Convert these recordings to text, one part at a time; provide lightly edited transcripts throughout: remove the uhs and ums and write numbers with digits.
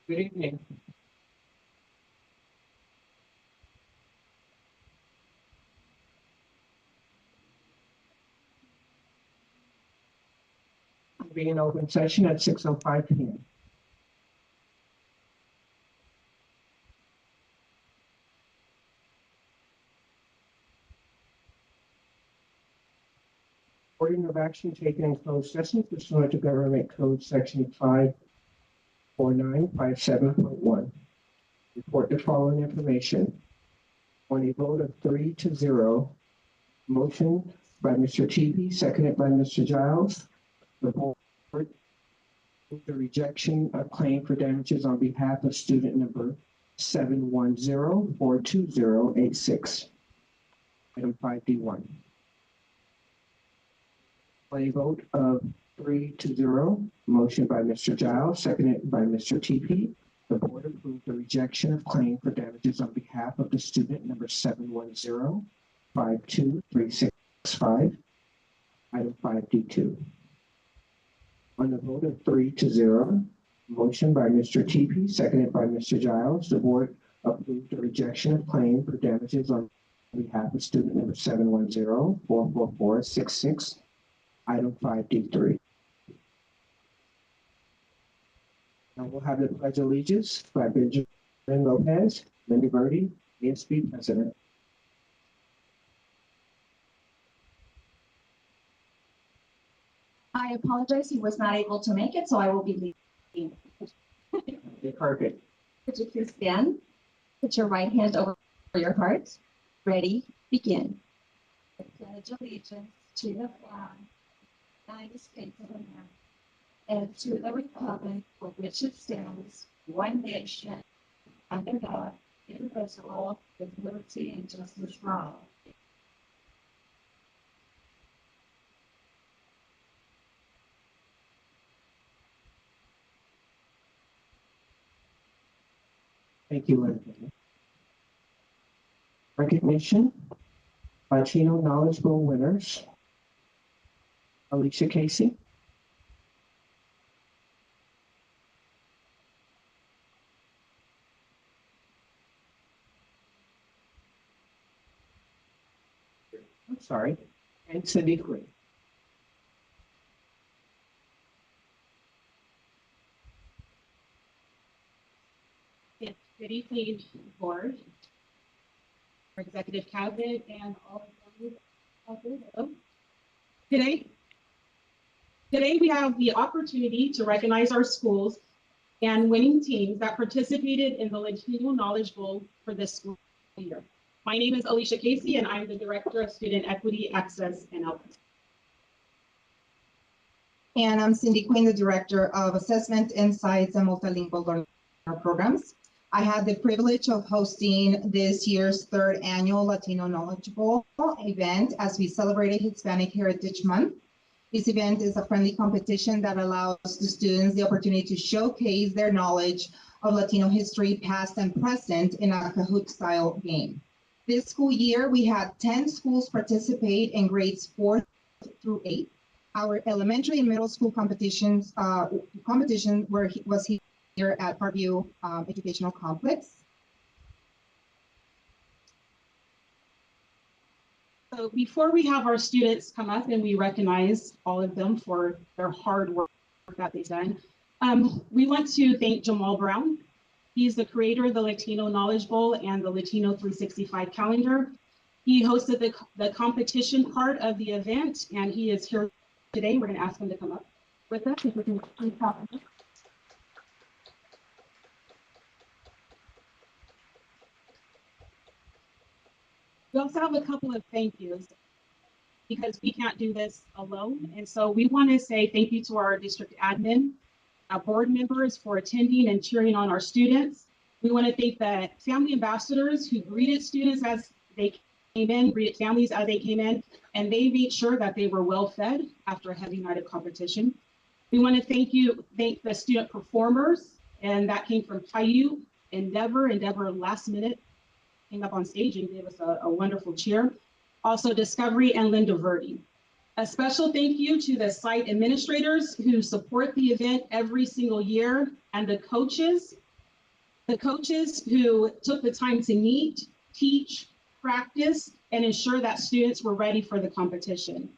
Good evening. Being an open session at 6:05 p.m. Recording of action taken in closed session pursuant to Government Code Section 54957.1. Report the following information. On a vote of 3-0, motion by Mr. Teepee, seconded by Mr. Giles, the board the rejection of claim for damages on behalf of student number 710-42086. Item 5D1. On a vote of 3-0, motion by Mr. Giles, seconded by Mr. Teepee, the board approved the rejection of claim for damages on behalf of the student number 710-52365. Item 5D2. On the vote of 3-0, motion by Mr. Teepee, seconded by Mr. Giles, the board approved the rejection of claim for damages on behalf of student number 710-44466. Item 5D3. Now we'll have the Pledge of Allegiance by Benjamin Lopez, Linda Birdie, ASB President. I apologize, he was not able to make it, so I will be leading. Okay, perfect. Could you please stand? Put your right hand over your heart. Ready, begin. I pledge allegiance to the flag of the United States of America and to the republic for which it stands, one nation, under God, indivisible, with liberty and justice for all. Thank you, Linda. Recognition, Latino Knowledge Bowl winners. Alicia Casey. I'm sorry, and Cindy Quinn. Good evening, board, our executive cabinet, and all of you. Today we have the opportunity to recognize our schools and winning teams that participated in the Latino Knowledge Bowl for this school year. My name is Alicia Casey, and I'm the Director of Student Equity, Access, and Outreach. And I'm Cindy Quinn, the Director of Assessment, Insights, and Multilingual Learning Programs. I had the privilege of hosting this year's third annual Latino Knowledge Bowl event as we celebrated Hispanic Heritage Month. This event is a friendly competition that allows the students the opportunity to showcase their knowledge of Latino history, past and present, in a Kahoot-style game. This school year, we had 10 schools participate in grades 4 through 8. Our elementary and middle school competition was here at Parkview Educational Complex. So before we have our students come up and we recognize all of them for their hard work that they've done, we want to thank Jamal Brown. He's the creator of the Latino Knowledge Bowl and the Latino 365 calendar. He hosted the competition part of the event, and he is here today. We're going to ask him to come up with us. If we can please talk. We also have a couple of thank yous because we can't do this alone. And so we want to say thank you to our district admin, our board members for attending and cheering on our students. We want to thank the family ambassadors who greeted students as they came in, greeted families as they came in, and they made sure that they were well fed after a heavy night of competition. We want to thank the student performers, and that came from Caillou, Endeavor last minute came up on stage and gave us a wonderful cheer. Also Discovery and Linda Verdi. A special thank you to the site administrators who support the event every single year, and the coaches The coaches who took the time to meet, teach, practice, and ensure that students were ready for the competition.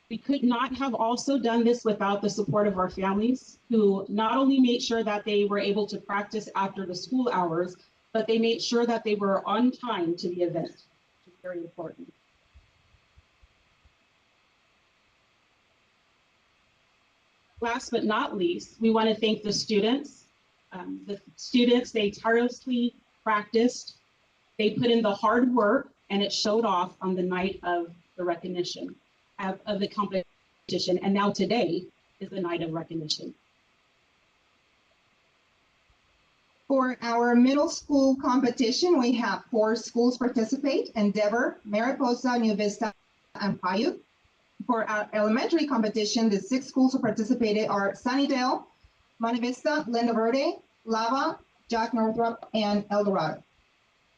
We could not have also done this without the support of our families, who not only made sure that they were able to practice after the school hours, but they made sure that they were on time to the event, which is very important. Last but not least, we want to thank the students. They tirelessly practiced, they put in the hard work, and it showed off on the night of the recognition of the competition. And now today is the night of recognition. For our middle school competition, we have 4 schools participate: Endeavor, Mariposa, New Vista, and Paiute. For our elementary competition, the 6 schools who participated are Sunnydale, Monte Vista, Linda Verde, Lava, Jack Northrop, and El Dorado.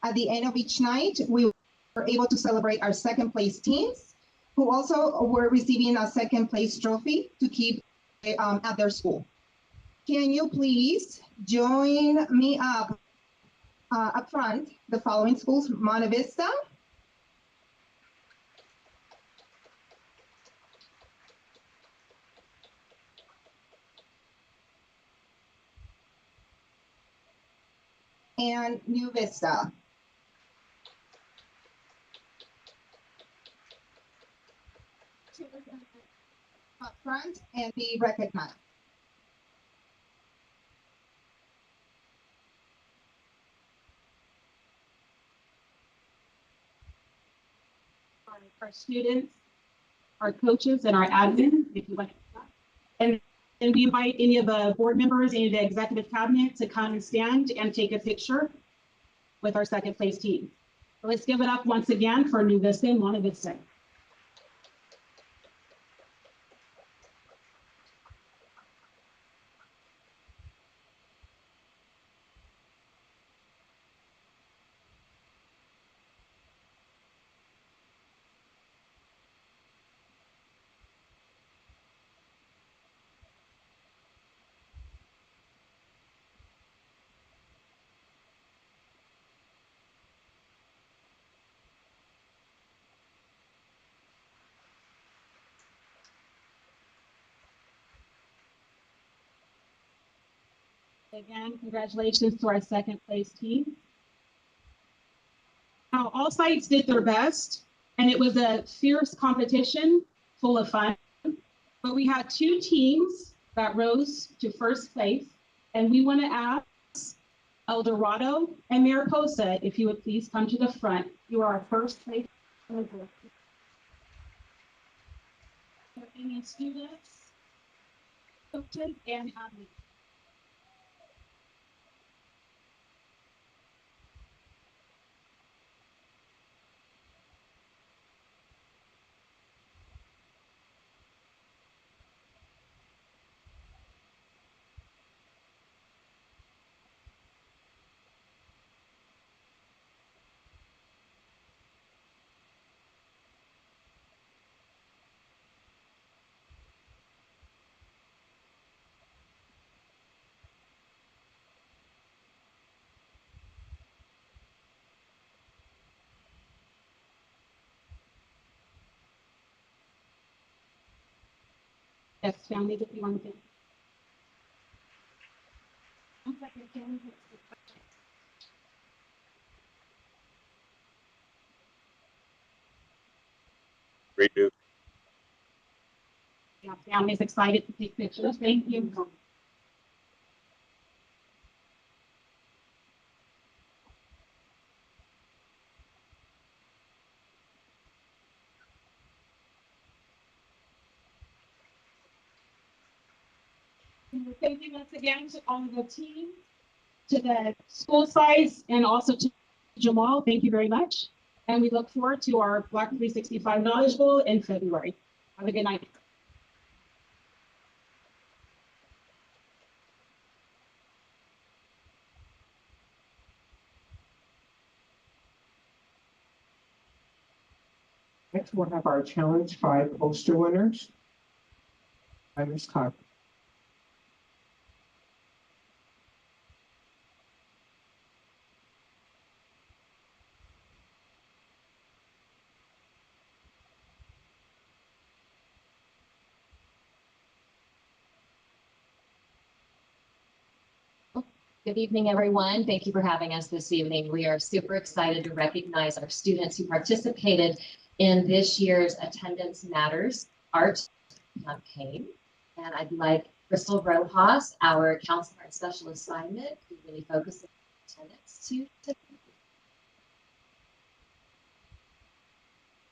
At the end of each night, we were able to celebrate our second place teams, who also were receiving a second place trophy to keep at their school. Can you please join me up front, the following schools: Monte Vista, and New Vista. Up front and be recognized. Our students, our coaches, and our admin, if you'd like. And we invite any of the board members, any of the executive cabinet to come and stand and take a picture with our second place team. So let's give it up once again for New Vista and Monte Vista. Again, congratulations to our second place team. Now, all sites did their best, and it was a fierce competition full of fun. But we had 2 teams that rose to first place, and we want to ask El Dorado and Mariposa if you would please come to the front. You are our first place. Any students, coaches, and athletes. Yes, families, if you want to. Great news. Yeah, families excited to take pictures. Thank you. Thank you once again to all of the team, to the school sites, and also to Jamal. Thank you very much. And we look forward to our Black 365 Knowledge Bowl in February. Have a good night. Next, we'll have our Challenge 5 poster winners by Ms. Cobb. Good evening, everyone. Thank you for having us this evening. We are super excited to recognize our students who participated in this year's Attendance Matters Art campaign. And I'd like Crystal Rojas, our counselor and special assignment, who really focuses on attendance to.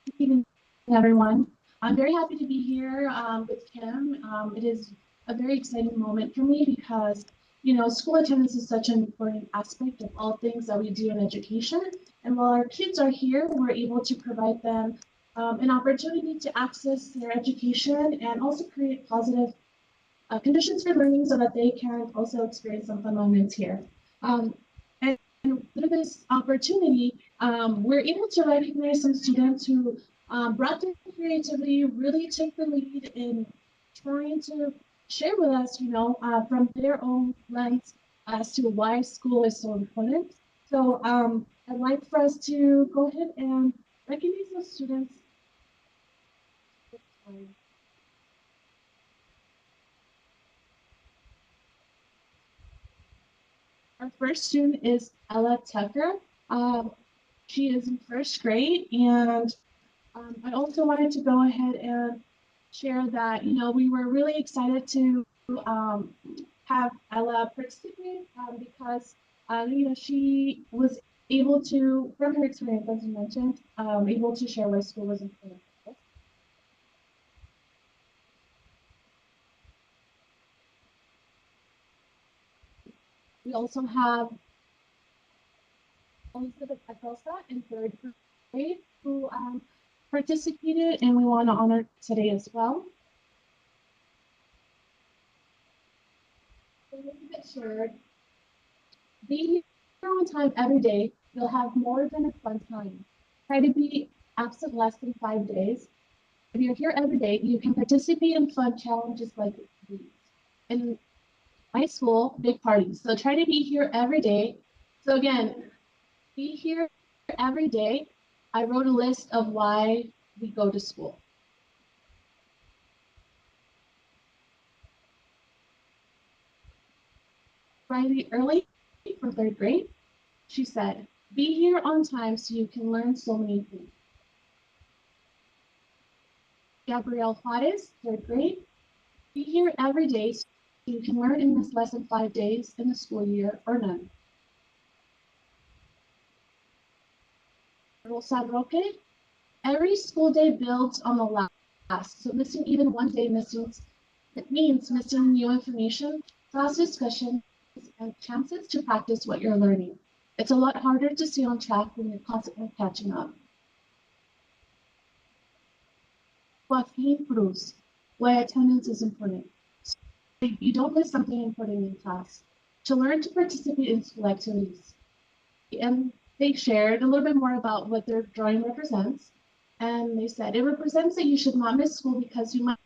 Good evening, everyone. I'm very happy to be here with Kim. It is a very exciting moment for me because, you know, school attendance is such an important aspect of all things that we do in education. And while our kids are here, we're able to provide them an opportunity to access their education and also create positive conditions for learning so that they can also experience some fun moments here. And through this opportunity, we're able to recognize some students who brought their creativity, really take the lead in trying to share with us, you know, from their own lens as to why school is so important. So I'd like for us to go ahead and recognize those students. Our first student is Ella Tucker. She is in first grade, and I also wanted to go ahead and share that, you know, we were really excited to have Ella participate because, you know, she was able to, from her experience, as you mentioned, able to share why school was important. We also have Elizabeth Acosta in third grade who participated, and we want to honor today as well. Elizabeth shared, be here on time every day. You'll have more than a fun time. Try to be absent less than 5 days. If you're here every day, you can participate in fun challenges like these. In my school, big parties. So try to be here every day. So again, be here every day. I wrote a list of why we go to school. Riley Early from third grade, she said, be here on time so you can learn so many things. Gabrielle Juarez, third grade, be here every day so you can learn in this lesson 5 days in the school year or none. Rosa Roque, every school day builds on the last, so missing even one day means missing new information, class discussion, and chances to practice what you're learning. It's a lot harder to stay on track when you're constantly catching up. Joaquin Cruz, why attendance is important. So you don't miss something important in class. To learn to participate in school activities. And they shared a little bit more about what their drawing represents. And they said it represents that you should not miss school because you might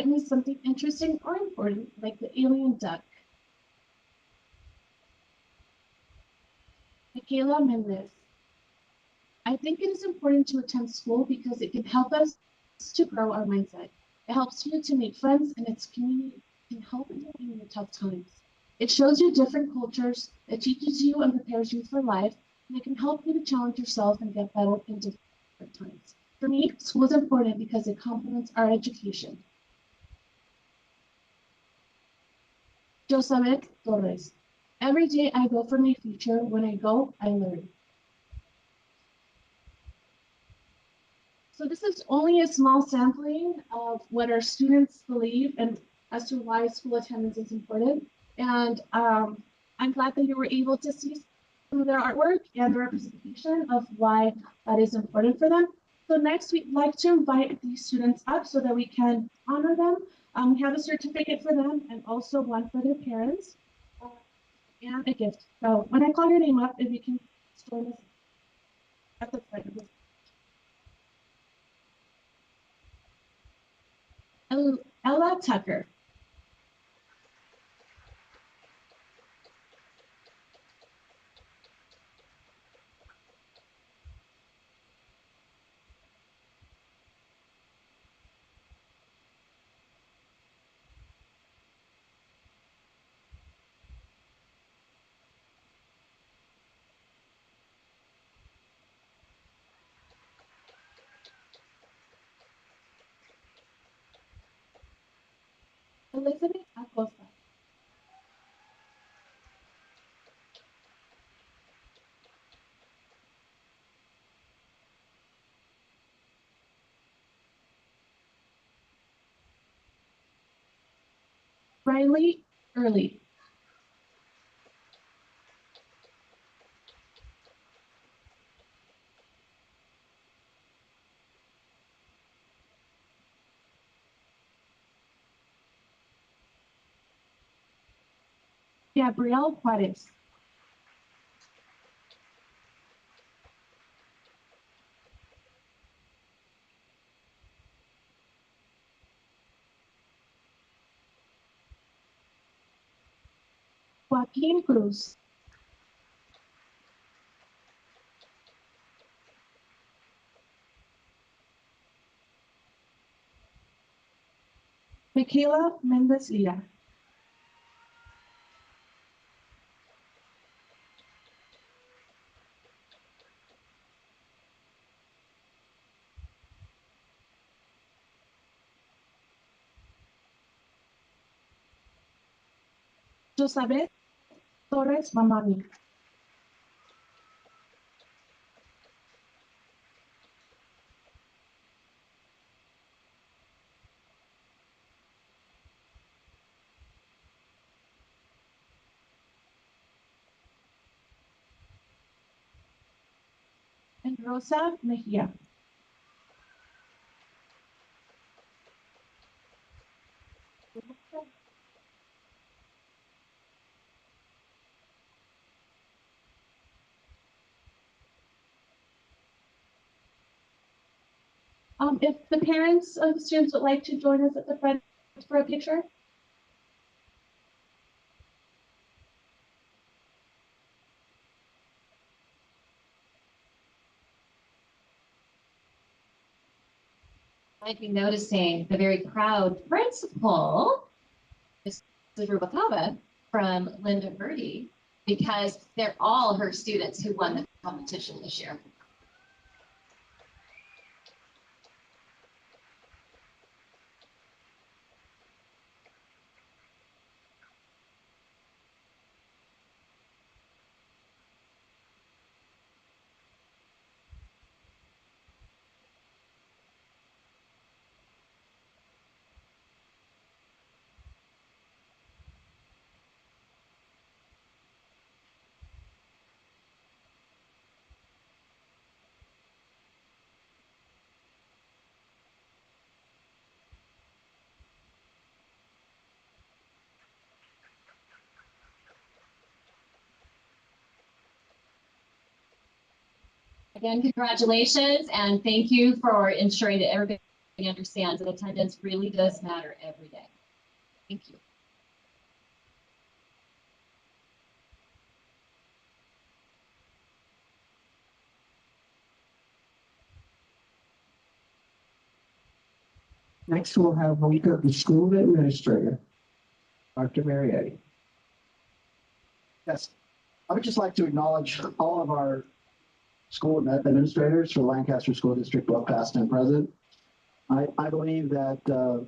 miss something interesting or important, like the alien duck. Michaela Mendez. I think it is important to attend school because it can help us to grow our mindset. It helps you to make friends and its community can help you in your tough times. It shows you different cultures, it teaches you and prepares you for life, and it can help you to challenge yourself and get better in different times. For me, school is important because it complements our education. Josabeth Torres. Every day I go for my future. When I go, I learn. So this is only a small sampling of what our students believe and as to why school attendance is important. And I'm glad that you were able to see some of their artwork and the representation of why that is important for them. So next, we'd like to invite these students up so that we can honor them. We have a certificate for them and also one for their parents and a gift. So when I call your name up, if you can join us at the front of the Ella Tucker. Elizabeth Acosta. Riley Early. Gabrielle Juarez. Joaquin Cruz. Michaela Mendez Lira. Josabeth Torres Mamani. And Rosa Mejia. If the parents of the students would like to join us at the front for a picture. Might be noticing the very proud principal, Mrs. Rubakava, from Linda Birdie, because they're all her students who won the competition this year. Again, congratulations, and thank you for ensuring that everybody understands that attendance really does matter every day. Thank you. Next, we'll have a week of the school administrator, Dr. Marietti. Yes, I would just like to acknowledge all of our school administrators for Lancaster School District, both past and present. I believe that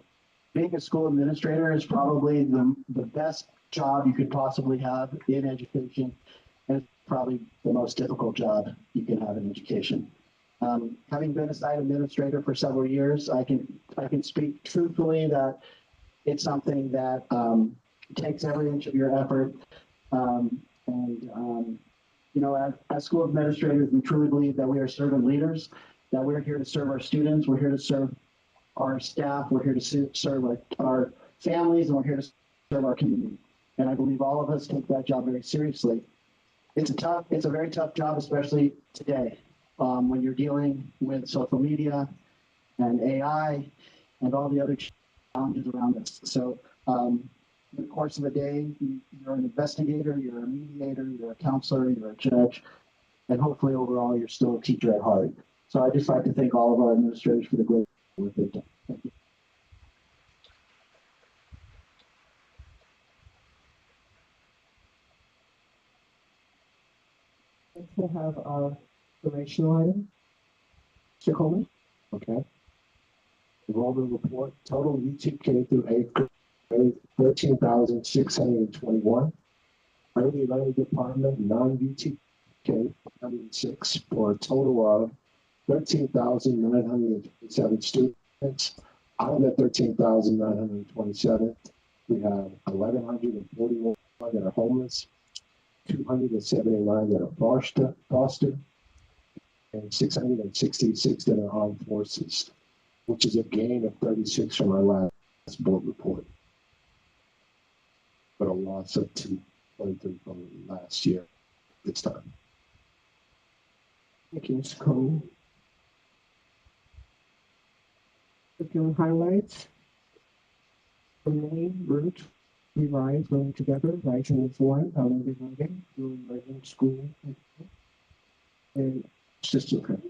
being a school administrator is probably the best job you could possibly have in education, and it's probably the most difficult job you can have in education. Having been a site administrator for several years, I can speak truthfully that it's something that takes every inch of your effort. You know, as school administrators, we truly believe that we are servant leaders, that we're here to serve our students, we're here to serve our staff, we're here to serve our families, and we're here to serve our community. And I believe all of us take that job very seriously. It's a very tough job, especially today, when you're dealing with social media and AI and all the other challenges around us. So, in the course of a day, you're an investigator, you're a mediator, you're a counselor, you're a judge, and hopefully overall, you're still a teacher at heart. So I'd just like to thank all of our administrators for the great work they've done. Thank you. Next, we'll have our informational item. Mr. Coleman? Okay. Enrollment report, total U2 K through 8th 13,621. Early Learning Department, non-UTK, 106, for a total of 13,927 students. Out of the 13,927, we have 1,141 that are homeless, 279 that are foster, and 666 that are armed forces, which is a gain of 36 from our last board report, but a loss of 223 from last year this time. Thank you, Ms. Cole. Curriculum highlights. The main route we rise learning together, rising with one, however, learning, doing learning, school, and sisterhood.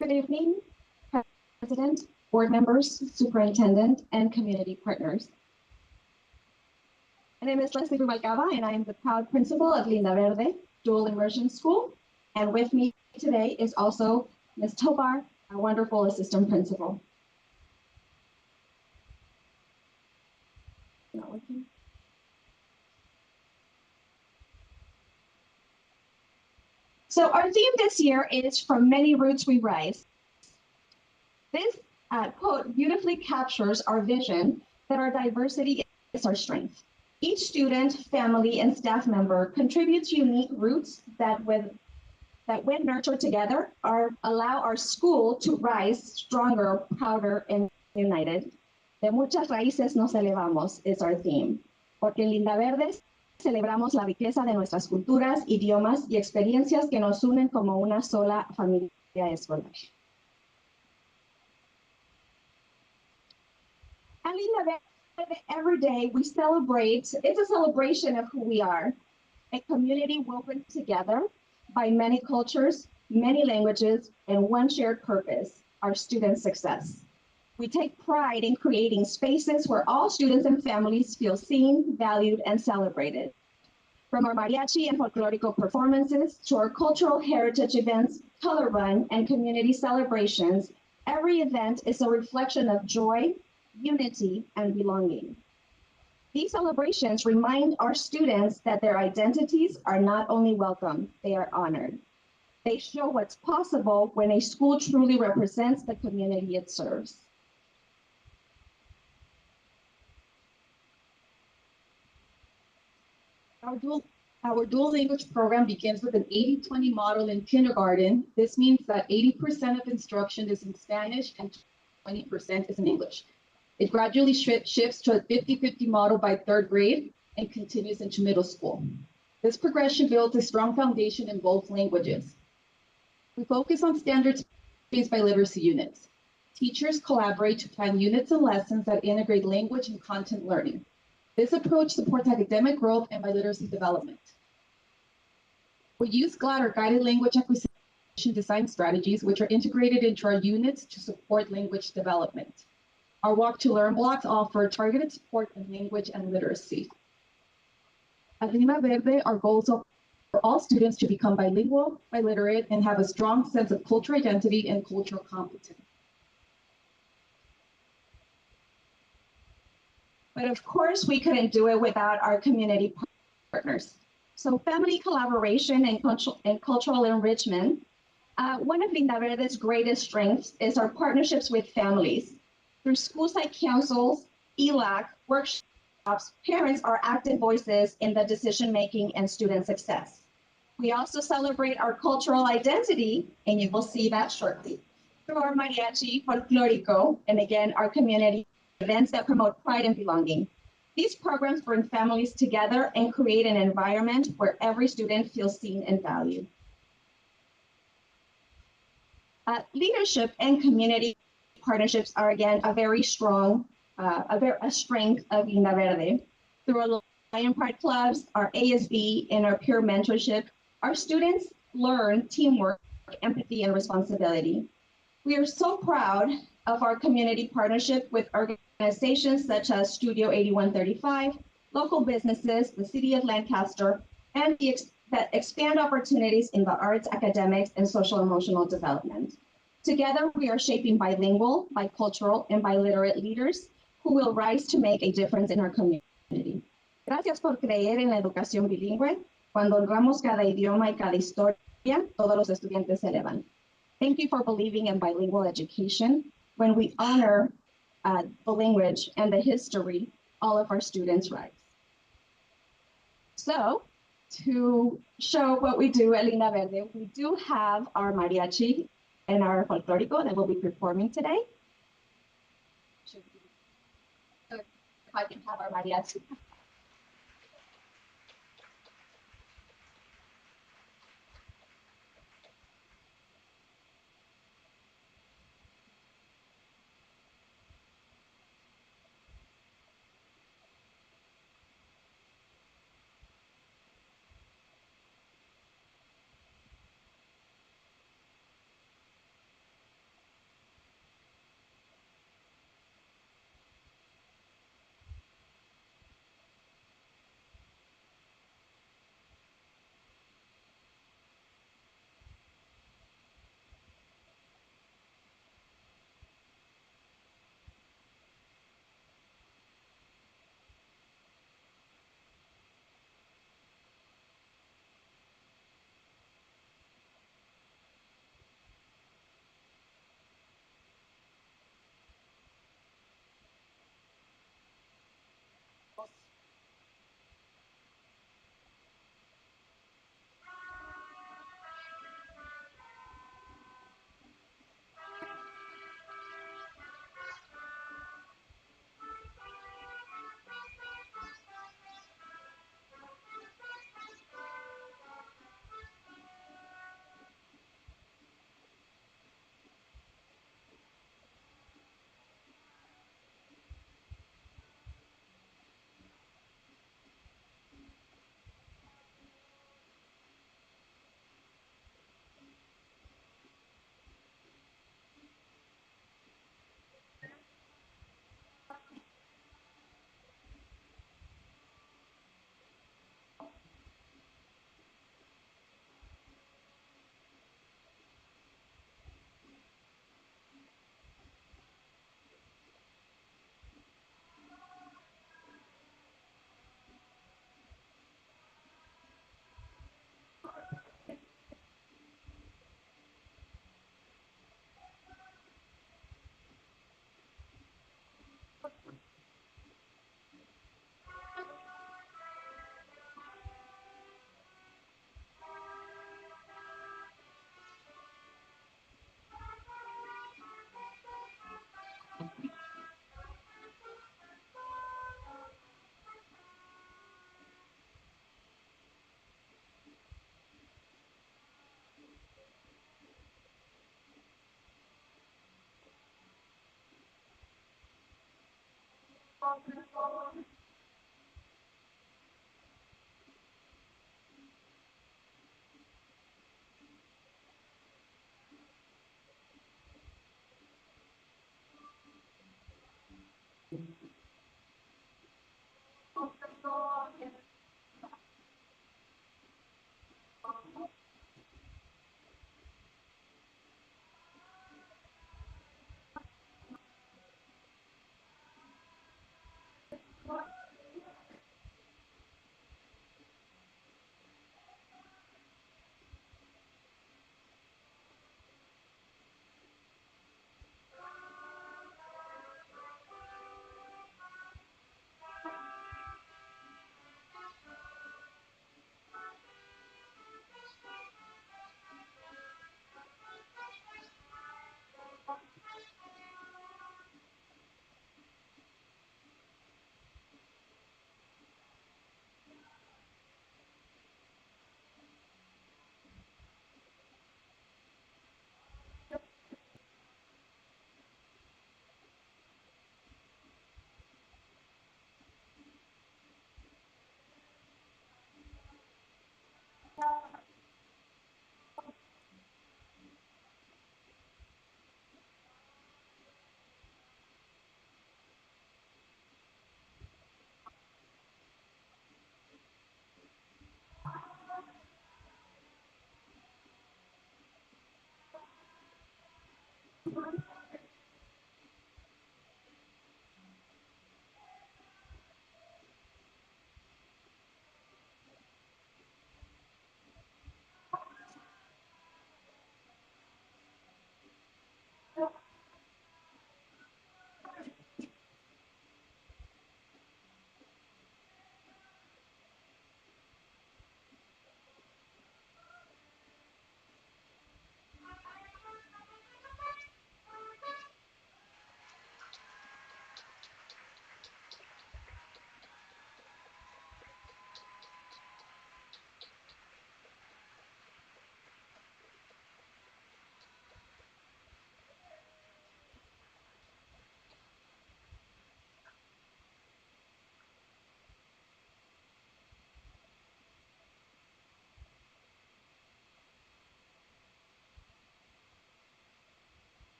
Good evening, President, board members, superintendent, and community partners. My name is Leslie Rubalcaba, and I am the proud principal of Linda Verde Dual Immersion School. And with me today is also Ms. Tobar, our wonderful assistant principal. Not working. So our theme this year is From Many Roots We Rise. This quote beautifully captures our vision that our diversity is our strength. Each student, family, and staff member contributes unique roots that when nurtured together, allow our school to rise stronger, prouder, and united. De muchas raíces nos elevamos is our theme. Porque en Linda Verde celebramos la riqueza de nuestras culturas, idiomas y experiencias que nos unen como una sola familia escolar. At Linda Verde, every day we celebrate, it's a celebration of who we are, a community woven together by many cultures, many languages, and one shared purpose, our student success. We take pride in creating spaces where all students and families feel seen, valued, and celebrated. From our mariachi and folklorico performances to our cultural heritage events, color run, and community celebrations, every event is a reflection of joy, unity, and belonging. These celebrations remind our students that their identities are not only welcome, they are honored. They show what's possible when a school truly represents the community it serves. Our dual language program begins with an 80-20 model in kindergarten. This means that 80% of instruction is in Spanish and 20% is in English. It gradually shifts to a 50-50 model by third grade and continues into middle school. This progression builds a strong foundation in both languages. We focus on standards based by literacy units. Teachers collaborate to plan units and lessons that integrate language and content learning. This approach supports academic growth and biliteracy development. We use GLAD, or Guided Language Acquisition Design Strategies, which are integrated into our units to support language development. Our Walk to Learn blocks offer targeted support in language and literacy. At Linda Verde, our goals are for all students to become bilingual, biliterate, and have a strong sense of cultural identity and cultural competence. But of course, we couldn't do it without our community partners. So family collaboration and cultural enrichment. One of Linda Verde's greatest strengths is our partnerships with families. Through school-site councils, ELAC, workshops, parents are active voices in the decision-making and student success. We also celebrate our cultural identity, and you will see that shortly, through our mariachi, folklorico, and again, our community events that promote pride and belonging. These programs bring families together and create an environment where every student feels seen and valued. Leadership and community partnerships are again a very strong, a strength of Linda Verde. Through our Lion Pride clubs, our ASB, and our peer mentorship, our students learn teamwork, empathy, and responsibility. We are so proud of our community partnership with organizations such as Studio 8135, local businesses, the city of Lancaster, and that expand opportunities in the arts, academics, and social emotional development. Together, we are shaping bilingual, bicultural, and biliterate leaders who will rise to make a difference in our community. Gracias por creer en la educación bilingüe. Cuando honramos cada idioma y cada historia, todos los estudiantes se elevan. Thank you for believing in bilingual education. When we honor the language and the history, all of our students rise. So, to show what we do at Linda Verde, we do have our mariachi and our folklorico that will be performing today. If I can have our mariachi.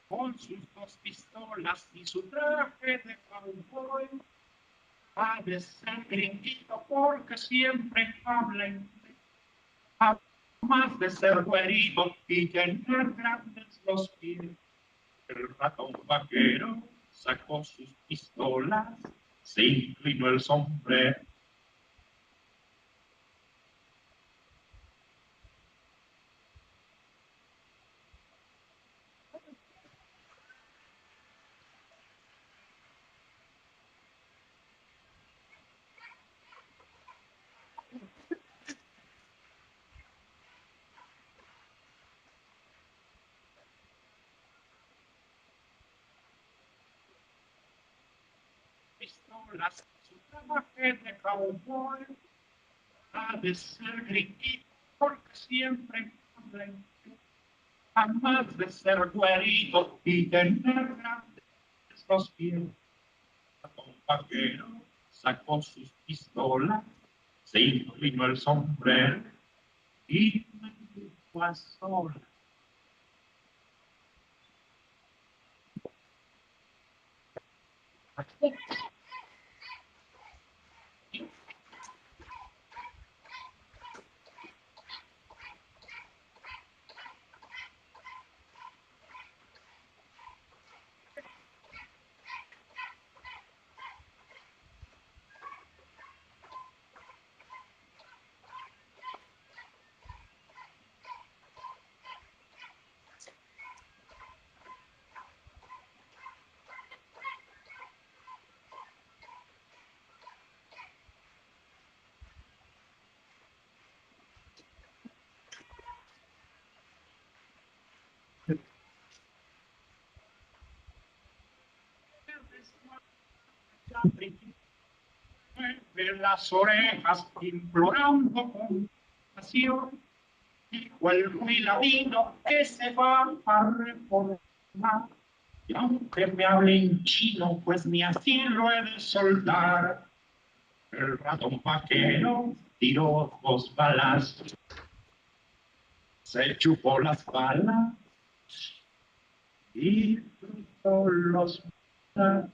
Con sus dos pistolas y su traje de cowboy. Ha de ser gringuito porque siempre habla inglés. Más de ser güerito y tener grandes los pies. El ratón vaquero sacó sus pistolas, se inclinó el sombrero. Pistolas, su traje de cowboy. Ha de ser gringuito porque siempre habla inglés. Jamás de ser güerito y tener grandes los pies. Un vaquero sacó sus pistolas, se inclinó el sombrero y me dijo a solas. Mueve las orejas implorando compasión. Dijo el cuiladino que se va a reformar. Y aunque me hablen chino, pues ni así lo he de soltar. El ratón vaquero tiró 2 balas, se chupó las balas y cruzó los brazos.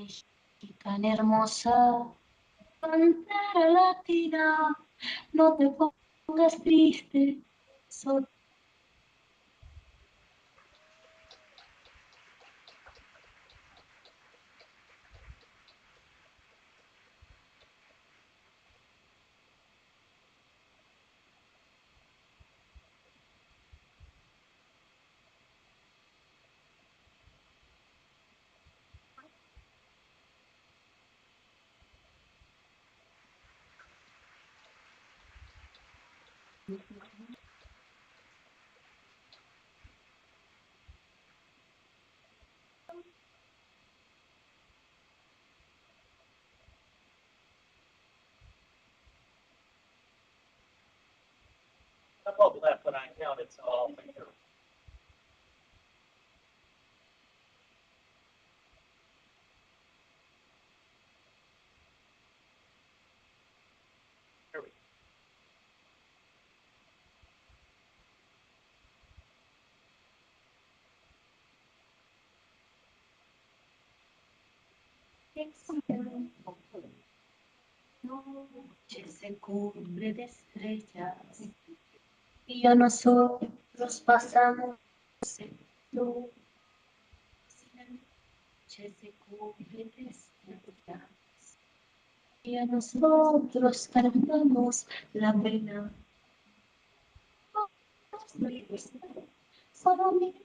mexicana hermosa, pantera latina, no te pongas triste, solo I'm all left when I counted, so I'll make sure. Here we go. noche se cubre de estrellas y a nosotros pasamos en luz. Si la noche se cubre de estrellas y a nosotros cantamos la pena. Solo mira.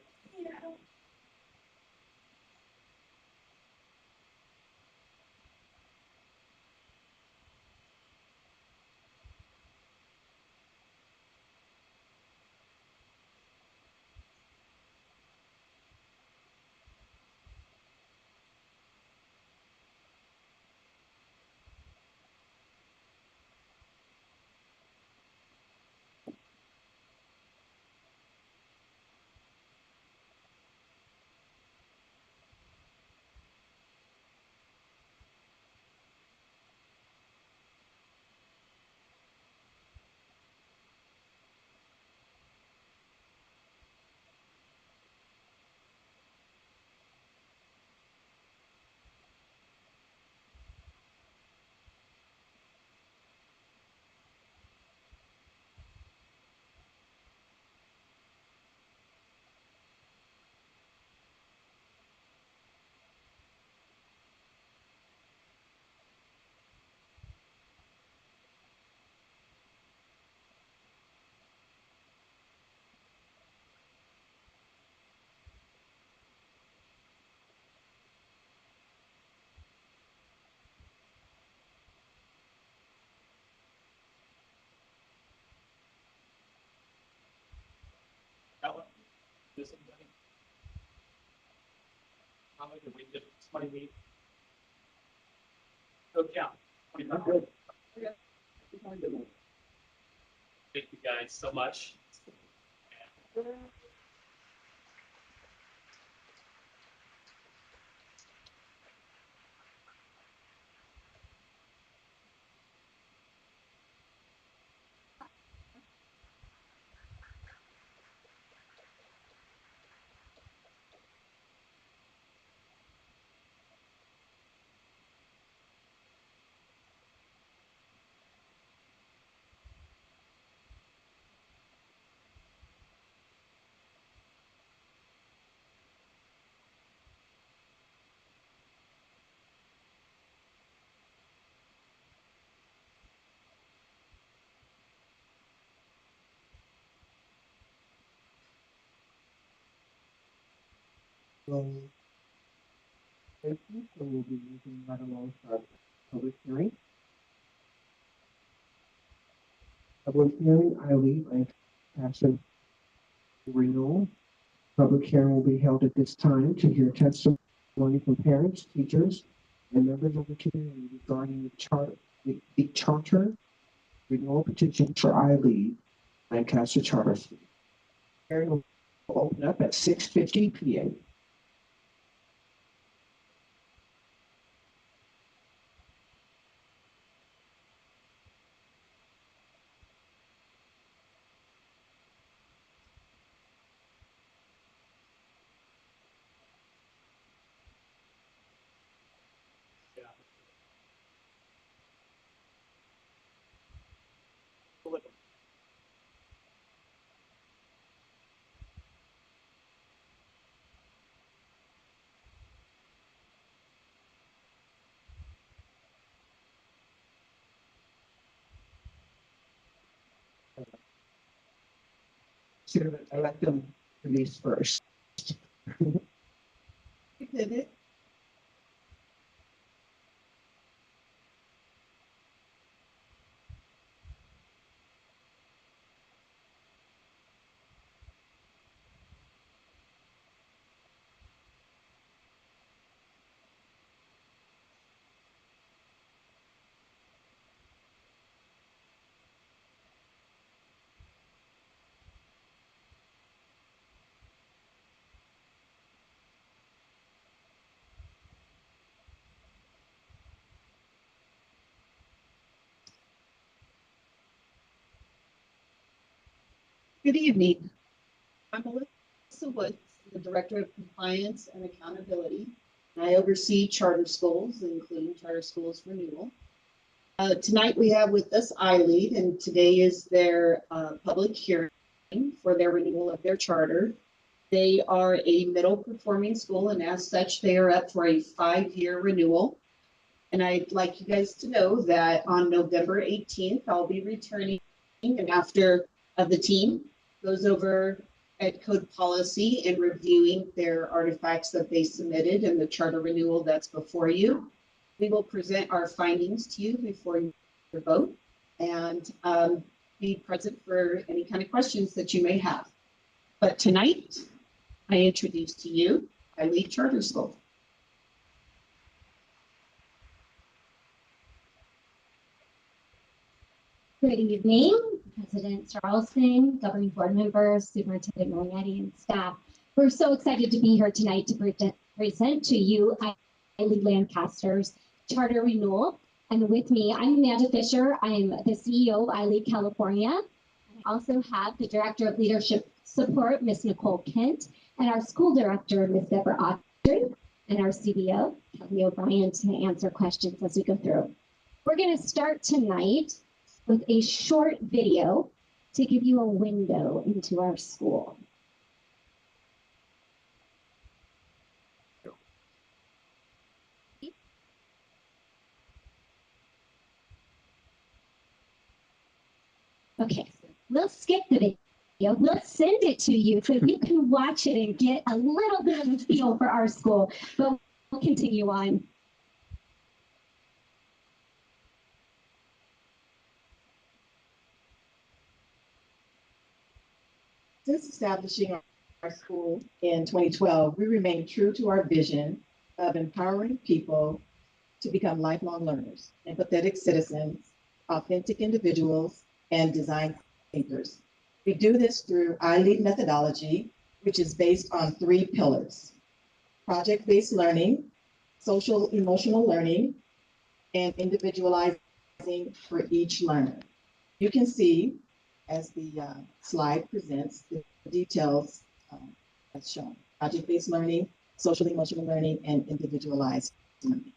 That one. This one. How many did we just, 20 meet? Go count. 20. Good. Thank you guys so much. Thank you. So we'll be moving right along to our public hearing. Public hearing, I leave, Lancaster renewal. Public hearing will be held at this time to hear testimony from parents, teachers, and members of the community regarding the charter renewal petition for I leave Lancaster Charter School. Hearing will open up at 6:50 p.m. Should I let them release first? Pivot. Good evening. I'm Melissa Woods, the Director of Compliance and Accountability. I oversee charter schools, including charter schools renewal. Tonight we have with us iLead, and today is their public hearing for their renewal of their charter. They are a middle performing school, and as such, they are up for a 5-year renewal. And I'd like you guys to know that on November 18th, I'll be returning, and after the team goes over at code policy and reviewing their artifacts that they submitted and the charter renewal that's before you. We will present our findings to you before you vote and be present for any kind of questions that you may have. But tonight, I introduce to you iLead Charter School. Good evening, President Charleston, governing board members, Superintendent Marietti, and staff. We're so excited to be here tonight to present to you iLead Lancaster's charter renewal. And with me, I'm Amanda Fisher. I'm the CEO of iLead California. I also have the Director of Leadership Support, Ms. Nicole Kent, and our School Director, Ms. Deborah Autry, and our CBO, Kelly O'Brien, to answer questions as we go through. We're going to start tonight with a short video to give you a window into our school. Okay, we'll skip the video. We'll send it to you so you can watch it and get a little bit of a feel for our school, but we'll continue on. Since establishing our school in 2012, we remain true to our vision of empowering people to become lifelong learners, empathetic citizens, authentic individuals, and design thinkers. We do this through iLead methodology, which is based on 3 pillars: project-based learning, social emotional learning, and individualizing for each learner. You can see as the slide presents the details as shown: project-based learning, social emotional learning, and individualized learning.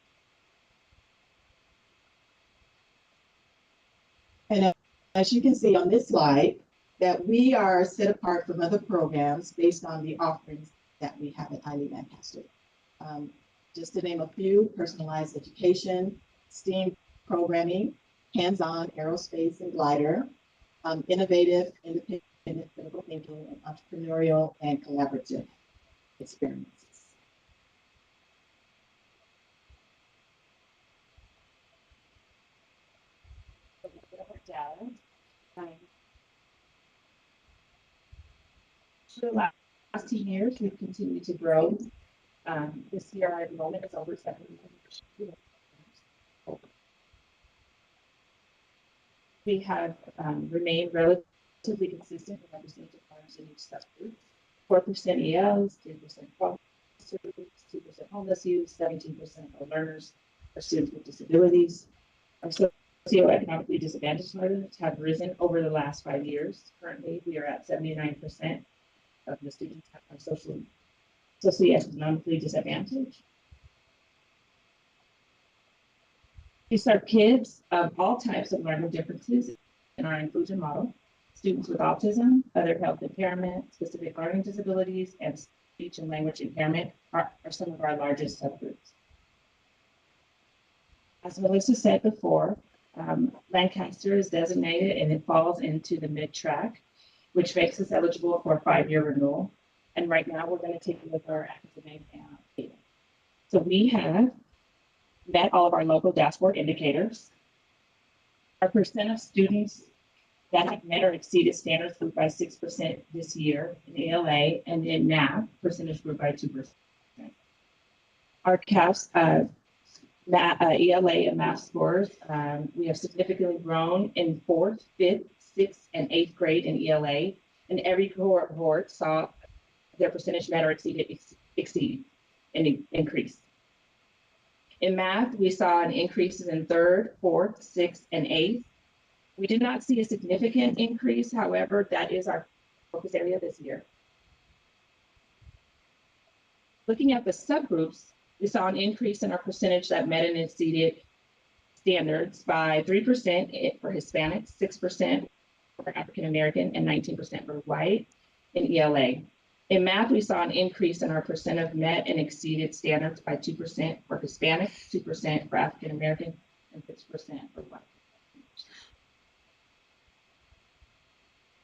And as you can see on this slide, that we are set apart from other programs based on the offerings that we have at iLead Lancaster. Just to name a few: personalized education, STEAM programming, hands-on aerospace and glider, innovative, independent critical thinking, and entrepreneurial and collaborative experiences. A little bit of our data. For the last 2 years, we've continued to grow. This year, our enrollment is over 700. We have remained relatively consistent in representation of learners in each subgroup: 4% ELs, 2% foster groups, 2% homeless youth, 17% of learners are students with disabilities. Our socioeconomically disadvantaged learners have risen over the last 5 years. Currently, we are at 79% of the students are socioeconomically disadvantaged. We serve kids of all types of learning differences in our inclusion model: students with autism, other health impairment, specific learning disabilities, and speech and language impairment are some of our largest subgroups. As Melissa said before, Lancaster is designated and it falls into the mid-track. which makes us eligible for a 5-year renewal. And right now, we're going to take a look at our academic data. So we have met all of our local dashboard indicators. Our percent of students that have met or exceeded standards grew by 6% this year in ELA, and in math, percentage grew by 2%. Our CAFs, ELA and math scores, we have significantly grown in 4th, 5th, 6th, and 8th grade in ELA, and every cohort saw their percentage met or exceed and increase. In math, we saw an increase in 3rd, 4th, 6th, and 8th. We did not see a significant increase. However, that is our focus area this year. Looking at the subgroups, we saw an increase in our percentage that met and exceeded standards by 3% for Hispanics, 6% for African American, and 19% for white in ELA. In math, we saw an increase in our percent of met and exceeded standards by 2% for Hispanics, 2% for African American, and 6% for white.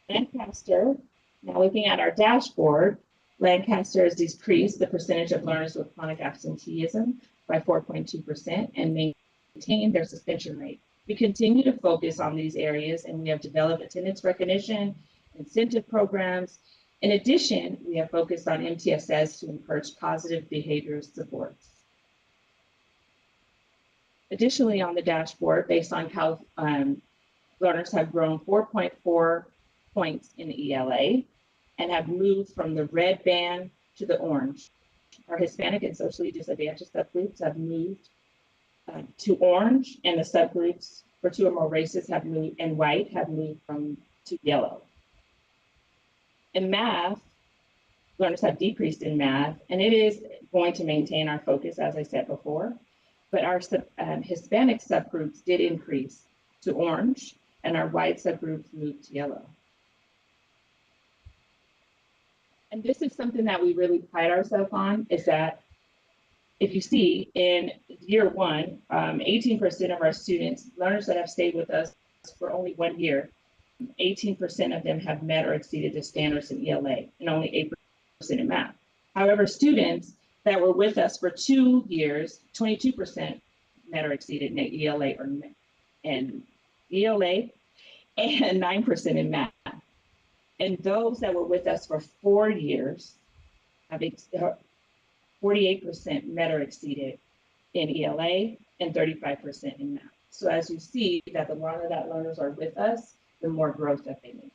Lancaster, now looking at our dashboard, Lancaster has decreased the percentage of learners with chronic absenteeism by 4.2% and maintained their suspension rate. We continue to focus on these areas, and we have developed attendance recognition, incentive programs. In addition, we have focused on MTSS to encourage positive behavior supports. Additionally, on the dashboard, based on how learners have grown 4.4 points in ELA and have moved from the red band to the orange. Our Hispanic and socially disadvantaged subgroups have moved to orange, and the subgroups for 2 or more races have moved, and white have moved to yellow. In math, learners have decreased in math, and it is going to maintain our focus, as I said before, but our Hispanic subgroups did increase to orange, and our white subgroups moved to yellow. And this is something that we really pride ourselves on, is that if you see in year 1, 18% of our students, learners that have stayed with us for only 1 year, 18% of them have met or exceeded the standards in ELA, and only 8% in math. However, students that were with us for 2 years, 22% met or exceeded in ELA and 9% in math. And those that were with us for 4 years have 48% met or exceeded in ELA and 35% in math. So as you see that the longer that learners are with us, the more growth that they make.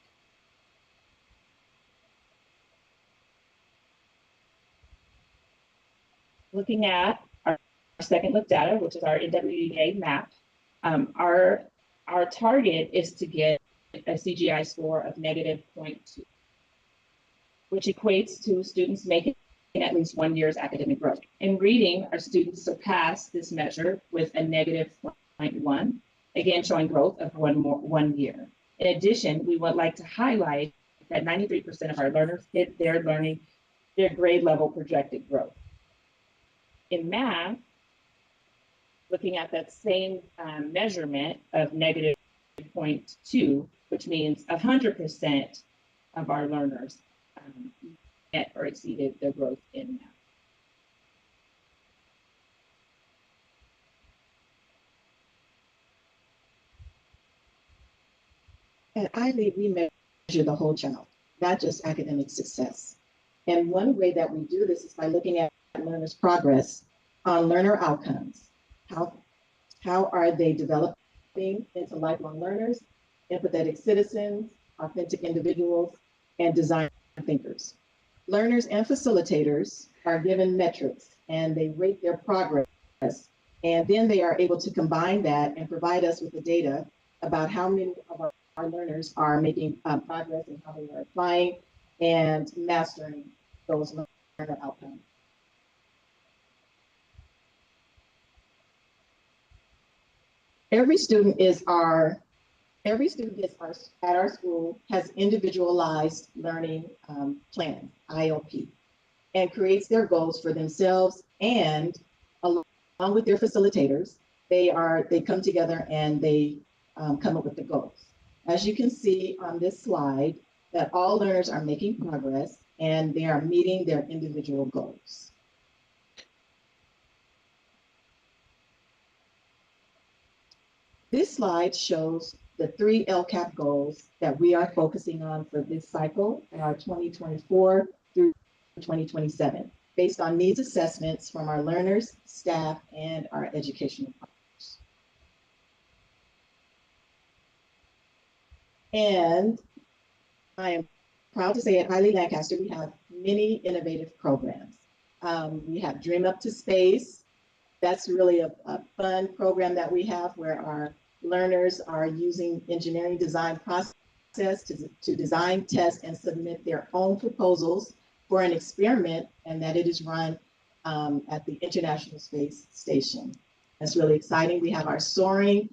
Looking at our second look data, which is our NWEA map, our target is to get a CGI score of -0.2, which equates to students making at least 1 year's academic growth. In reading, our students surpassed this measure with a -0.1, again showing growth of 1 year. In addition, we would like to highlight that 93% of our learners hit their grade level projected growth. In math, looking at that same measurement of -0.2, which means 100% of our learners met or exceeded their growth in math. At ILEAD, we measure the whole child, not just academic success. And one way that we do this is by looking at learners' progress on learner outcomes. How are they developing into lifelong learners, empathetic citizens, authentic individuals, and design thinkers? Learners and facilitators are given metrics and they rate their progress. And then they are able to combine that and provide us with the data about how many of our learners are making progress and how they are applying and mastering those learner outcomes. Every student at our school has individualized learning plan, IOP, and creates their goals for themselves, and along with their facilitators, they come together and they come up with the goals. As you can see on this slide, that all learners are making progress and they are meeting their individual goals. This slide shows the 3 LCAP goals that we are focusing on for this cycle in our 2024 through 2027, based on needs assessments from our learners, staff, and our educational partners. And I am proud to say at Highly Lancaster, we have many innovative programs. We have Dream Up to Space. That's really a fun program that we have where our learners are using engineering design process to design, test, and submit their own proposals for an experiment, and that it is run at the International Space Station. That's really exciting. We have our Soaring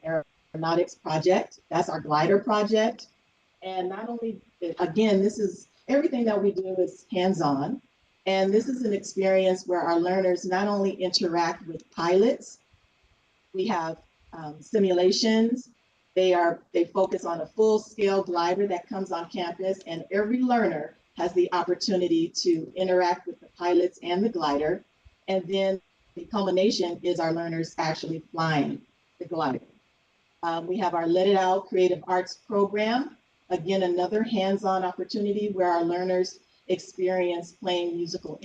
Aeronautics project. That's our glider project. And not only, again, this is everything that we do is hands-on. And this is an experience where our learners not only interact with pilots, we have simulations. They focus on a full-scale glider that comes on campus, and every learner has the opportunity to interact with the pilots and the glider. And then the culmination is our learners actually flying the glider. We have our Let It Out Creative Arts program. Again, another hands-on opportunity where our learners experience playing musical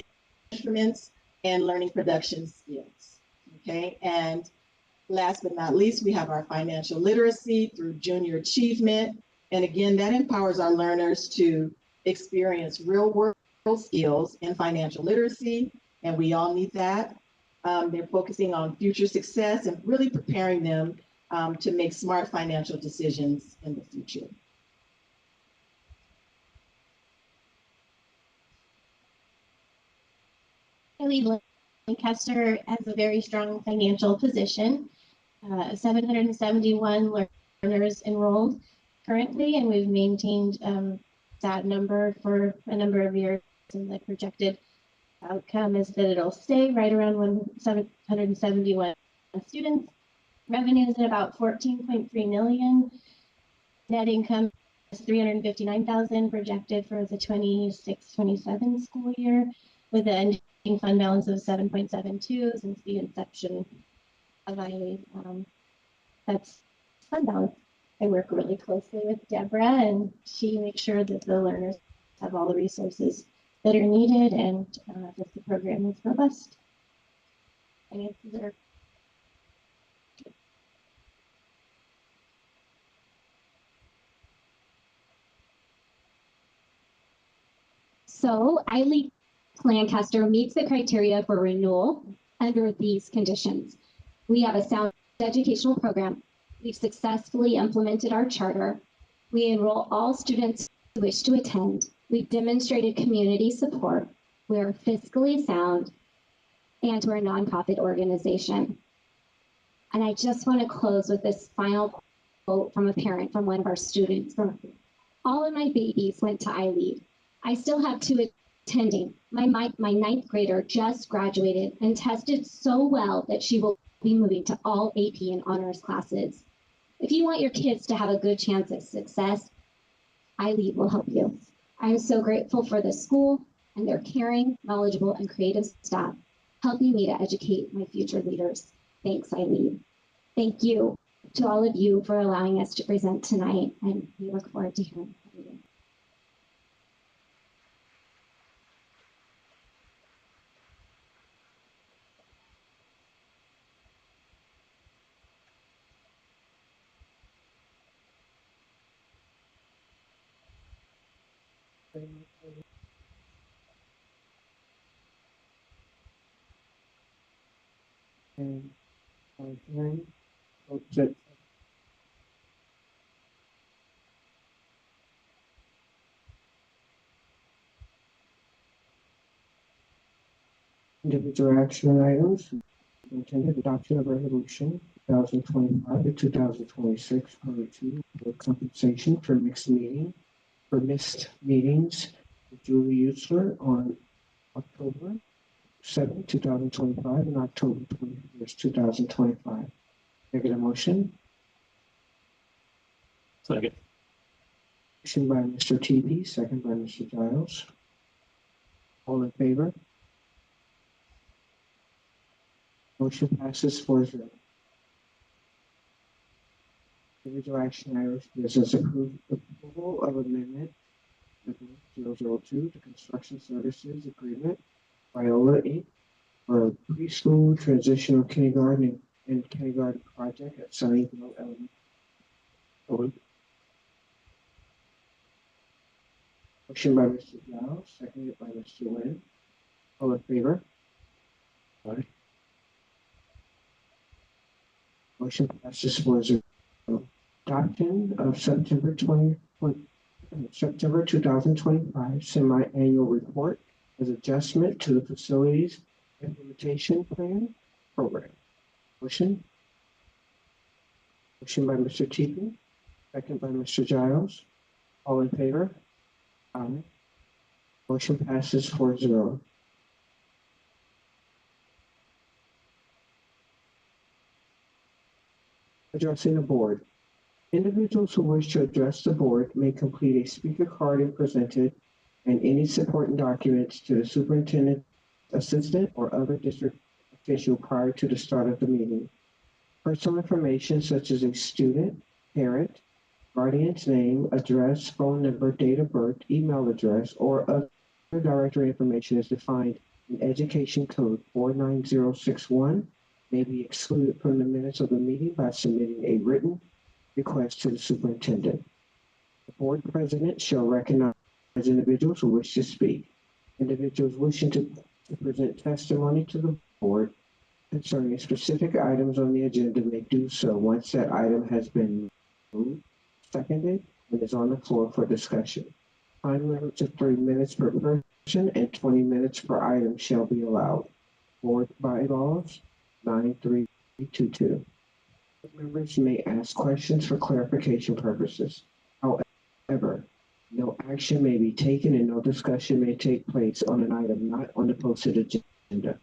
instruments and learning production skills. Okay, and last but not least, we have our financial literacy through junior achievement. And again, that empowers our learners to experience real world skills in financial literacy, and we all need that. They're focusing on future success and really preparing them to make smart financial decisions in the future. Lancaster has a very strong financial position. 771 learners enrolled currently, and we've maintained that number for a number of years. And the projected outcome is that it'll stay right around 771 students. Revenues at about 14.3 million. Net income is 359,000 projected for the 26-27 school year, with an ending fund balance of 7.72 since the inception of ILE. That's fund balance. I work really closely with Deborah, and she makes sure that the learners have all the resources that are needed, and that the program is robust. Finances are so ILE Lancaster meets the criteria for renewal under these conditions. We have a sound educational program. We've successfully implemented our charter. We enroll all students who wish to attend. We've demonstrated community support. We're fiscally sound, and we're a nonprofit organization. And I just want to close with this final quote from a parent from one of our students. All of my babies went to ILE. I still have 2 attending. My 9th grader just graduated and tested so well that she will be moving to all AP and honors classes. If you want your kids to have a good chance at success, ILE will help you. I'm so grateful for the school and their caring, knowledgeable, and creative staff helping me to educate my future leaders. Thanks, ILE. Thank you to all of you for allowing us to present tonight, and we look forward to hearing from you. And our hearing, that individual action items, intended adoption of resolution 2025 to 2026 22 for compensation for missed meetings with Julie Usler on October 7, 2025 and October 21st, 2025. Can I get a motion? Second. Motion by Mr. TP, second by Mr. Giles. All in favor? Motion passes 4-0. Individual action items, business approval of amendment 002 to construction services agreement, Viola Inc. for preschool transitional kindergarten and kindergarten project at Sunnyvale Elementary. Motion by Mr. Giles, seconded by Mr. Nguyen. All in favor? Aye. Motion passes 4-0. Adoption of September 2025 semi-annual report as adjustment to the facilities implementation plan program. Motion? Motion by Mr. Teagle, second by Mr. Giles. All in favor? Aye. Motion passes 4-0. Addressing the board. Individuals who wish to address the board may complete a speaker card and present it and any supporting documents to the superintendent, assistant, or other district official prior to the start of the meeting. Personal information such as a student, parent, guardian's name, address, phone number, date of birth, email address, or other directory information is defined in Education Code 49061 may be excluded from the minutes of the meeting by submitting a written request to the superintendent. The board president shall recognize individuals who wish to speak. Individuals wishing to present testimony to the board concerning specific items on the agenda may do so once that item has been moved, seconded, and is on the floor for discussion. Time limits of 3 minutes per person and 20 minutes per item shall be allowed. Board bylaws 9322. Members may ask questions for clarification purposes. However, no action may be taken and no discussion may take place on an item not on the posted agenda.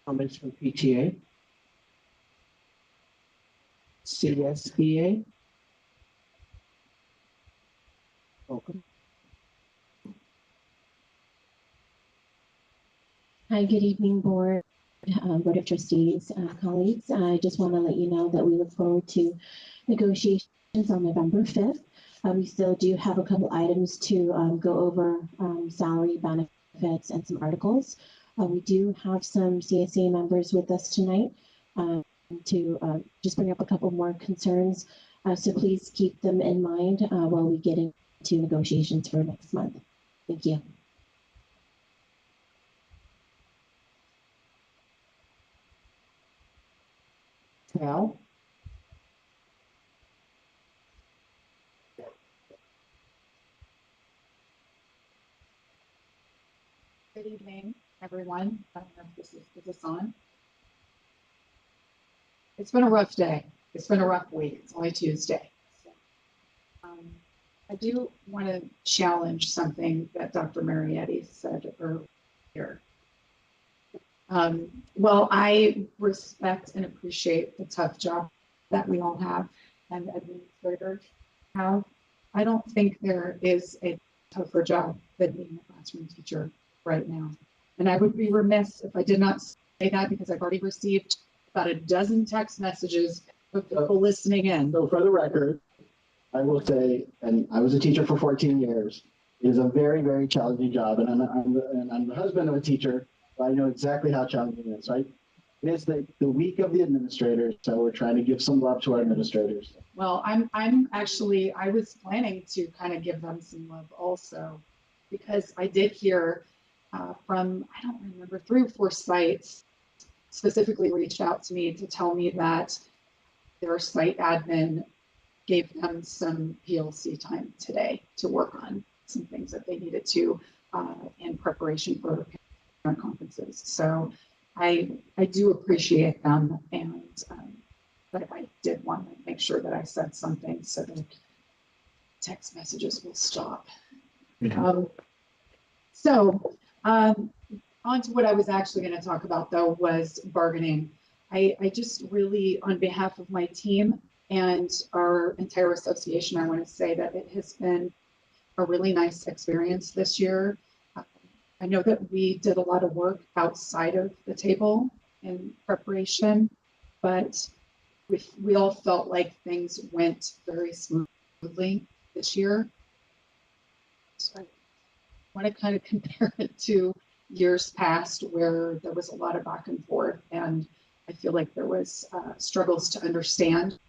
Comments from PTA? CSEA? Welcome. Hi, good evening, Board of Trustees, colleagues. I just want to let you know that we look forward to negotiations on November 5th. We still do have a couple items to go over, salary benefits and some articles. We do have some CSA members with us tonight to just bring up a couple more concerns. So please keep them in mind while we get into negotiations for next month. Thank you. Cal? Good evening, everyone. I don't know if is this on? It's been a rough day. It's been a rough week. It's only Tuesday. So, I do want to challenge something that Dr. Marietti said earlier. Well, I respect and appreciate the tough job that we all have and administrators have. I don't think there is a tougher job than being a classroom teacher right now. And I would be remiss if I did not say that because I've already received about a dozen text messages of people listening in. So for the record, I will say, and I was a teacher for 14 years. It is a very, very challenging job. And I'm the husband of a teacher. I know exactly how challenging it is, right? It is the week of the administrators, so we're trying to give some love to our administrators. Well, I was planning to kind of give them some love also, because I did hear from, I don't remember, 3 or 4 sites specifically reached out to me to tell me that their site admin gave them some PLC time today to work on some things that they needed to in preparation for conferences. So I do appreciate them, and but I did want to make sure that I said something so that text messages will stop. On to what I was actually going to talk about, though, was bargaining. I just really, on behalf of my team, and our entire association. I want to say that it has been a really nice experience this year. I know that we did a lot of work outside of the table in preparation, but we all felt like things went very smoothly this year. So I want to kind of compare it to years past where there was a lot of back and forth, and I feel like there was struggles to understand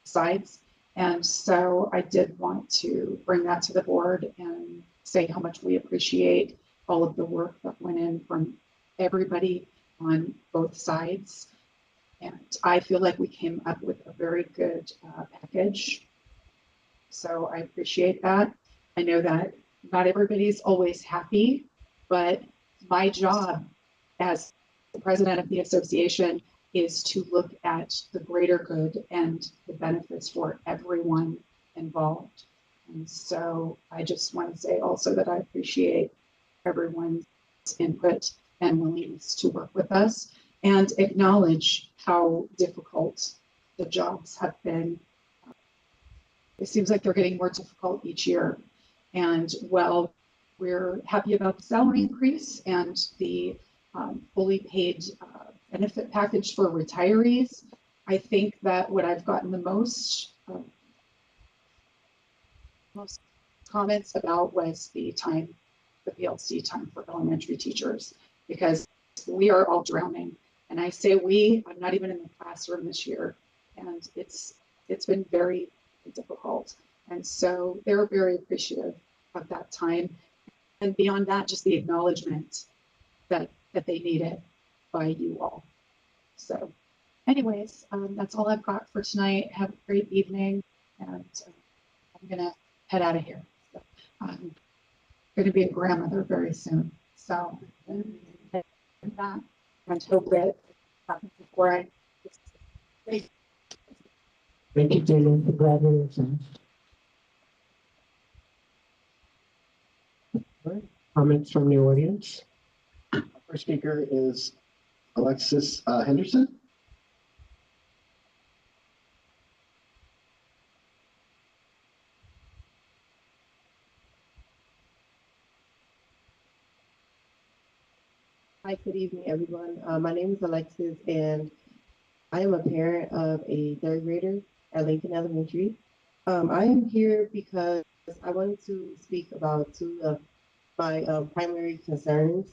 sides. And so I did want to bring that to the board and say how much we appreciate all of the work that went in from everybody on both sides. And I feel like we came up with a very good package. So I appreciate that. I know that not everybody's always happy, but my job as the president of the association is to look at the greater good and the benefits for everyone involved. And so I just want to say also that I appreciate everyone's input and willingness to work with us and acknowledge how difficult the jobs have been. It seems like they're getting more difficult each year. And while we're happy about the salary increase and the fully paid benefit package for retirees, I think that what I've gotten the most comments about was the PLC time for elementary teachers, because we are all drowning. And I say we, I'm not even in the classroom this year. And it's been very difficult. And so they're very appreciative of that time. And beyond that, just the acknowledgement that they need it by you all. So anyways, that's all I've got for tonight. Have a great evening, and I'm gonna head out of here. So, I'm gonna be a grandmother very soon. So that, and hope that happens before I. Thank you, Dana. Congratulations. All right. Comments from the audience? First speaker is Alexis Henderson. Hi, good evening, everyone. My name is Alexis, and I am a parent of a third grader at Lincoln Elementary. I am here because I wanted to speak about two of my primary concerns.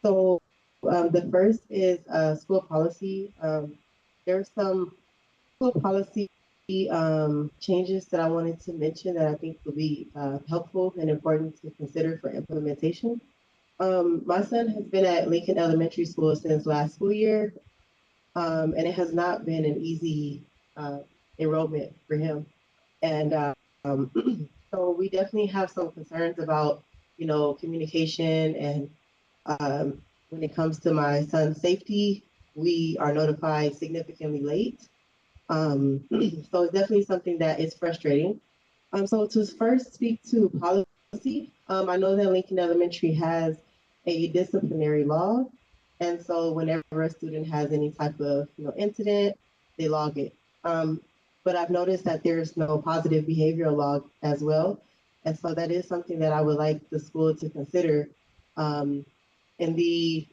So the first is school policy. There are some school policy changes that I wanted to mention that I think will be helpful and important to consider for implementation. My son has been at Lincoln Elementary School since last school year, and it has not been an easy enrollment for him. And so we definitely have some concerns about, communication, and when it comes to my son's safety, we are notified significantly late. So it's definitely something that is frustrating. So to first speak to policy, I know that Lincoln Elementary has a disciplinary log, and so whenever a student has any type of incident, they log it. But I've noticed that there's no positive behavioral log as well, and so that is something that I would like the school to consider. And the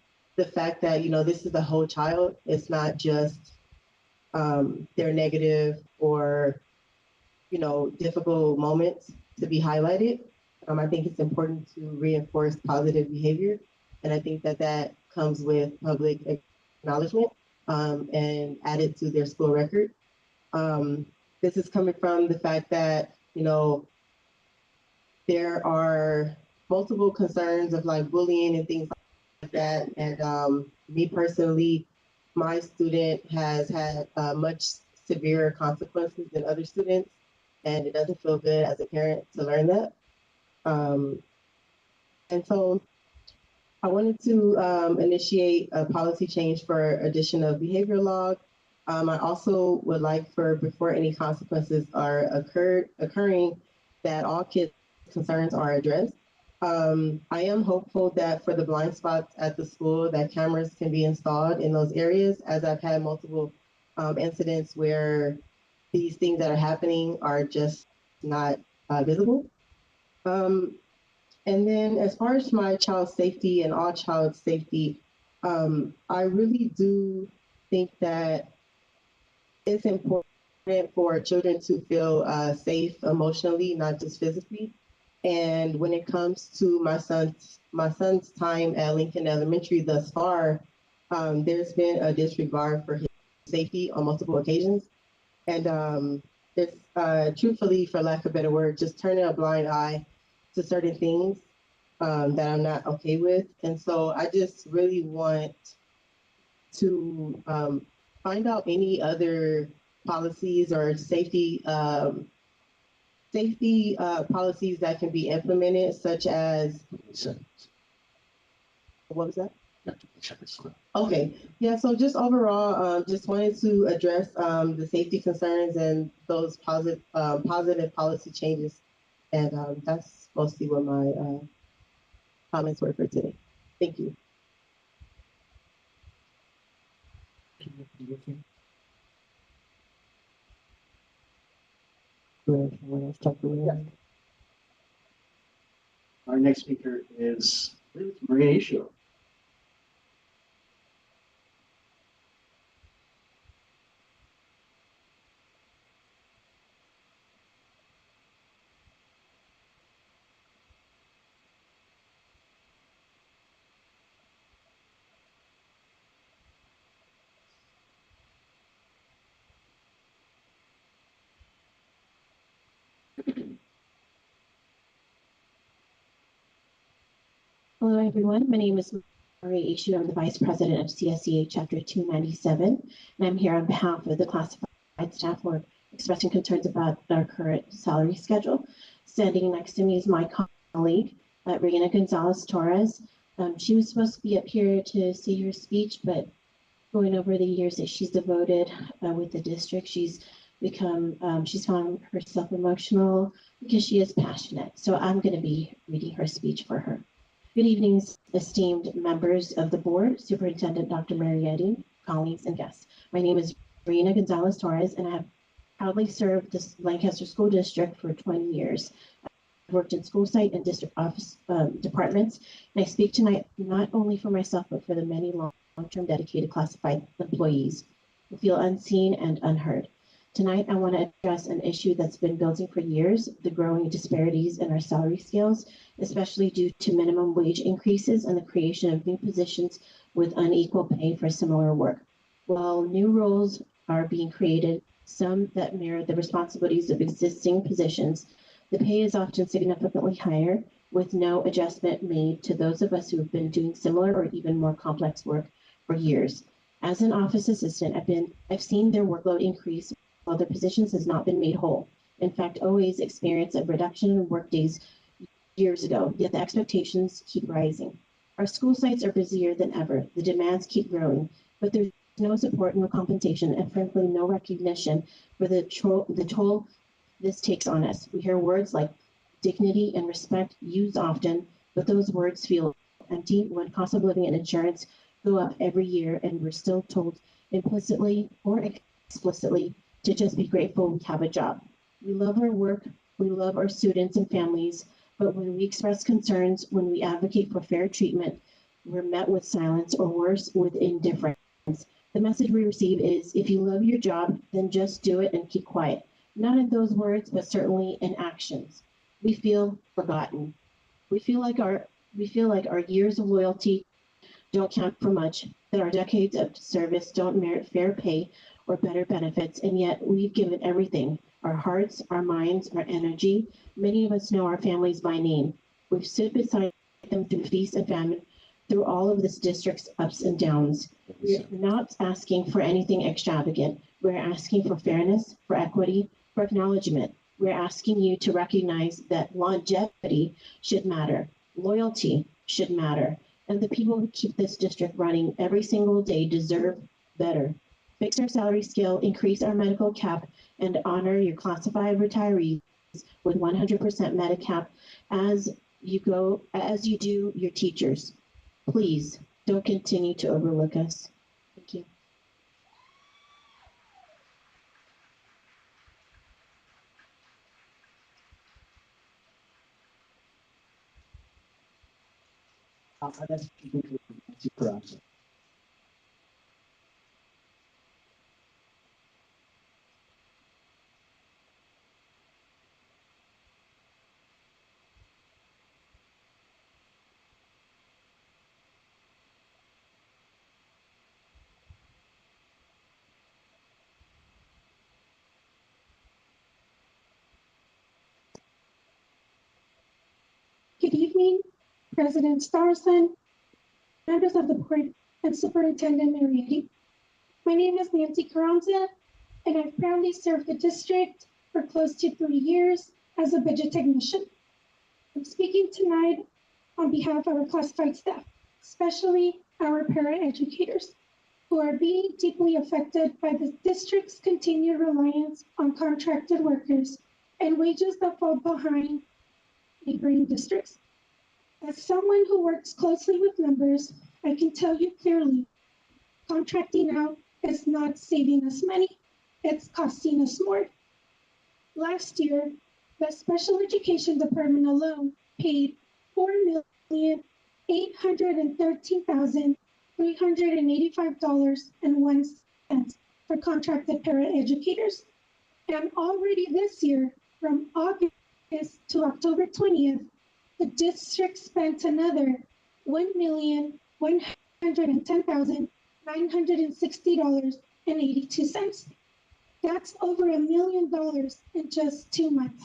fact that this is the whole child, it's not just their negative or difficult moments to be highlighted. I think it's important to reinforce positive behavior, and I think that comes with public acknowledgement and added to their school record. This is coming from the fact that there are multiple concerns of like bullying and things like that, and me personally, my student has had much severer consequences than other students, and it doesn't feel good as a parent to learn that. And so I wanted to initiate a policy change for addition of behavior log. I also would like for before any consequences are occurring, that all kids' concerns are addressed. I am hopeful that for the blind spots at the school, that cameras can be installed in those areas, as I've had multiple incidents where these things that are happening are just not visible. And then as far as my child's safety and all child safety, I really do think that it's important for children to feel safe emotionally, not just physically. And when it comes to my son's time at Lincoln Elementary thus far, there's been a disregard for his safety on multiple occasions. And it's truthfully, for lack of a better word, just turning a blind eye to certain things that I'm not okay with. And so I just really want to find out any other policies or safety policies that can be implemented, such as, what was that? Okay, yeah, so just overall, just wanted to address the safety concerns and those positive policy changes. And that's mostly what my comments were for today. Thank you. Our next speaker is Maria Ishio. Hello, everyone. My name is Maria Ishu. I'm the Vice President of CSEA Chapter 297, and I'm here on behalf of the classified staff who are expressing concerns about our current salary schedule. Standing next to me is my colleague, Reina Gonzalez-Torres. She was supposed to be up here to see her speech, but going over the years that she's devoted with the district, she's found herself emotional because she is passionate. So I'm going to be reading her speech for her. Good evening, esteemed members of the board, Superintendent Dr. Marietti, colleagues, and guests. My name is Reina Gonzalez-Torres, and I have proudly served the Lancaster School District for 20 years. I've worked in school site and district office departments, and I speak tonight not only for myself, but for the many long-term dedicated classified employees who feel unseen and unheard. Tonight, I want to address an issue that's been building for years, the growing disparities in our salary scales, especially due to minimum wage increases and the creation of new positions with unequal pay for similar work. While new roles are being created, some that mirror the responsibilities of existing positions, the pay is often significantly higher with no adjustment made to those of us who have been doing similar or even more complex work for years. As an office assistant, I've seen their workload increase while their positions has not been made whole. In fact, OA's experienced a reduction in workdays years ago, yet the expectations keep rising. Our school sites are busier than ever. The demands keep growing, but there's no support, no compensation, and frankly, no recognition for the toll this takes on us. We hear words like dignity and respect used often, but those words feel empty when cost of living and insurance go up every year, and we're still told implicitly or explicitly to just be grateful we have a job. We love our work, we love our students and families, but when we express concerns, when we advocate for fair treatment, we're met with silence or worse, with indifference. The message we receive is, if you love your job, then just do it and keep quiet. Not in those words, but certainly in actions. We feel forgotten. We feel like our years of loyalty don't count for much, that our decades of service don't merit fair pay or better benefits, and yet we've given everything, our hearts, our minds, our energy. Many of us know our families by name. We've stood beside them through feast and famine, through all of this district's ups and downs. We're not asking for anything extravagant. We're asking for fairness, for equity, for acknowledgement. We're asking you to recognize that longevity should matter, loyalty should matter, and the people who keep this district running every single day deserve better. Fix our salary scale, increase our medical cap, and honor your classified retirees with 100% Medicap as you do your teachers. Please don't continue to overlook us. Thank you. That's Nancy Carranza. Good evening, President Starson, members of the board, and Superintendent Marietti. My name is Nancy Carranza, and I've proudly served the district for close to 3 years as a budget technician. I'm speaking tonight on behalf of our classified staff, especially our para-educators, who are being deeply affected by the district's continued reliance on contracted workers and wages that fall behind neighboring districts. As someone who works closely with numbers, I can tell you clearly, contracting out is not saving us money, it's costing us more. Last year, the special education department alone paid $4,813,385.01 for contracted paraeducators. And already this year, from August to October 20th, the district spent another $1,110,960.82. That's over $1 million in just 2 months.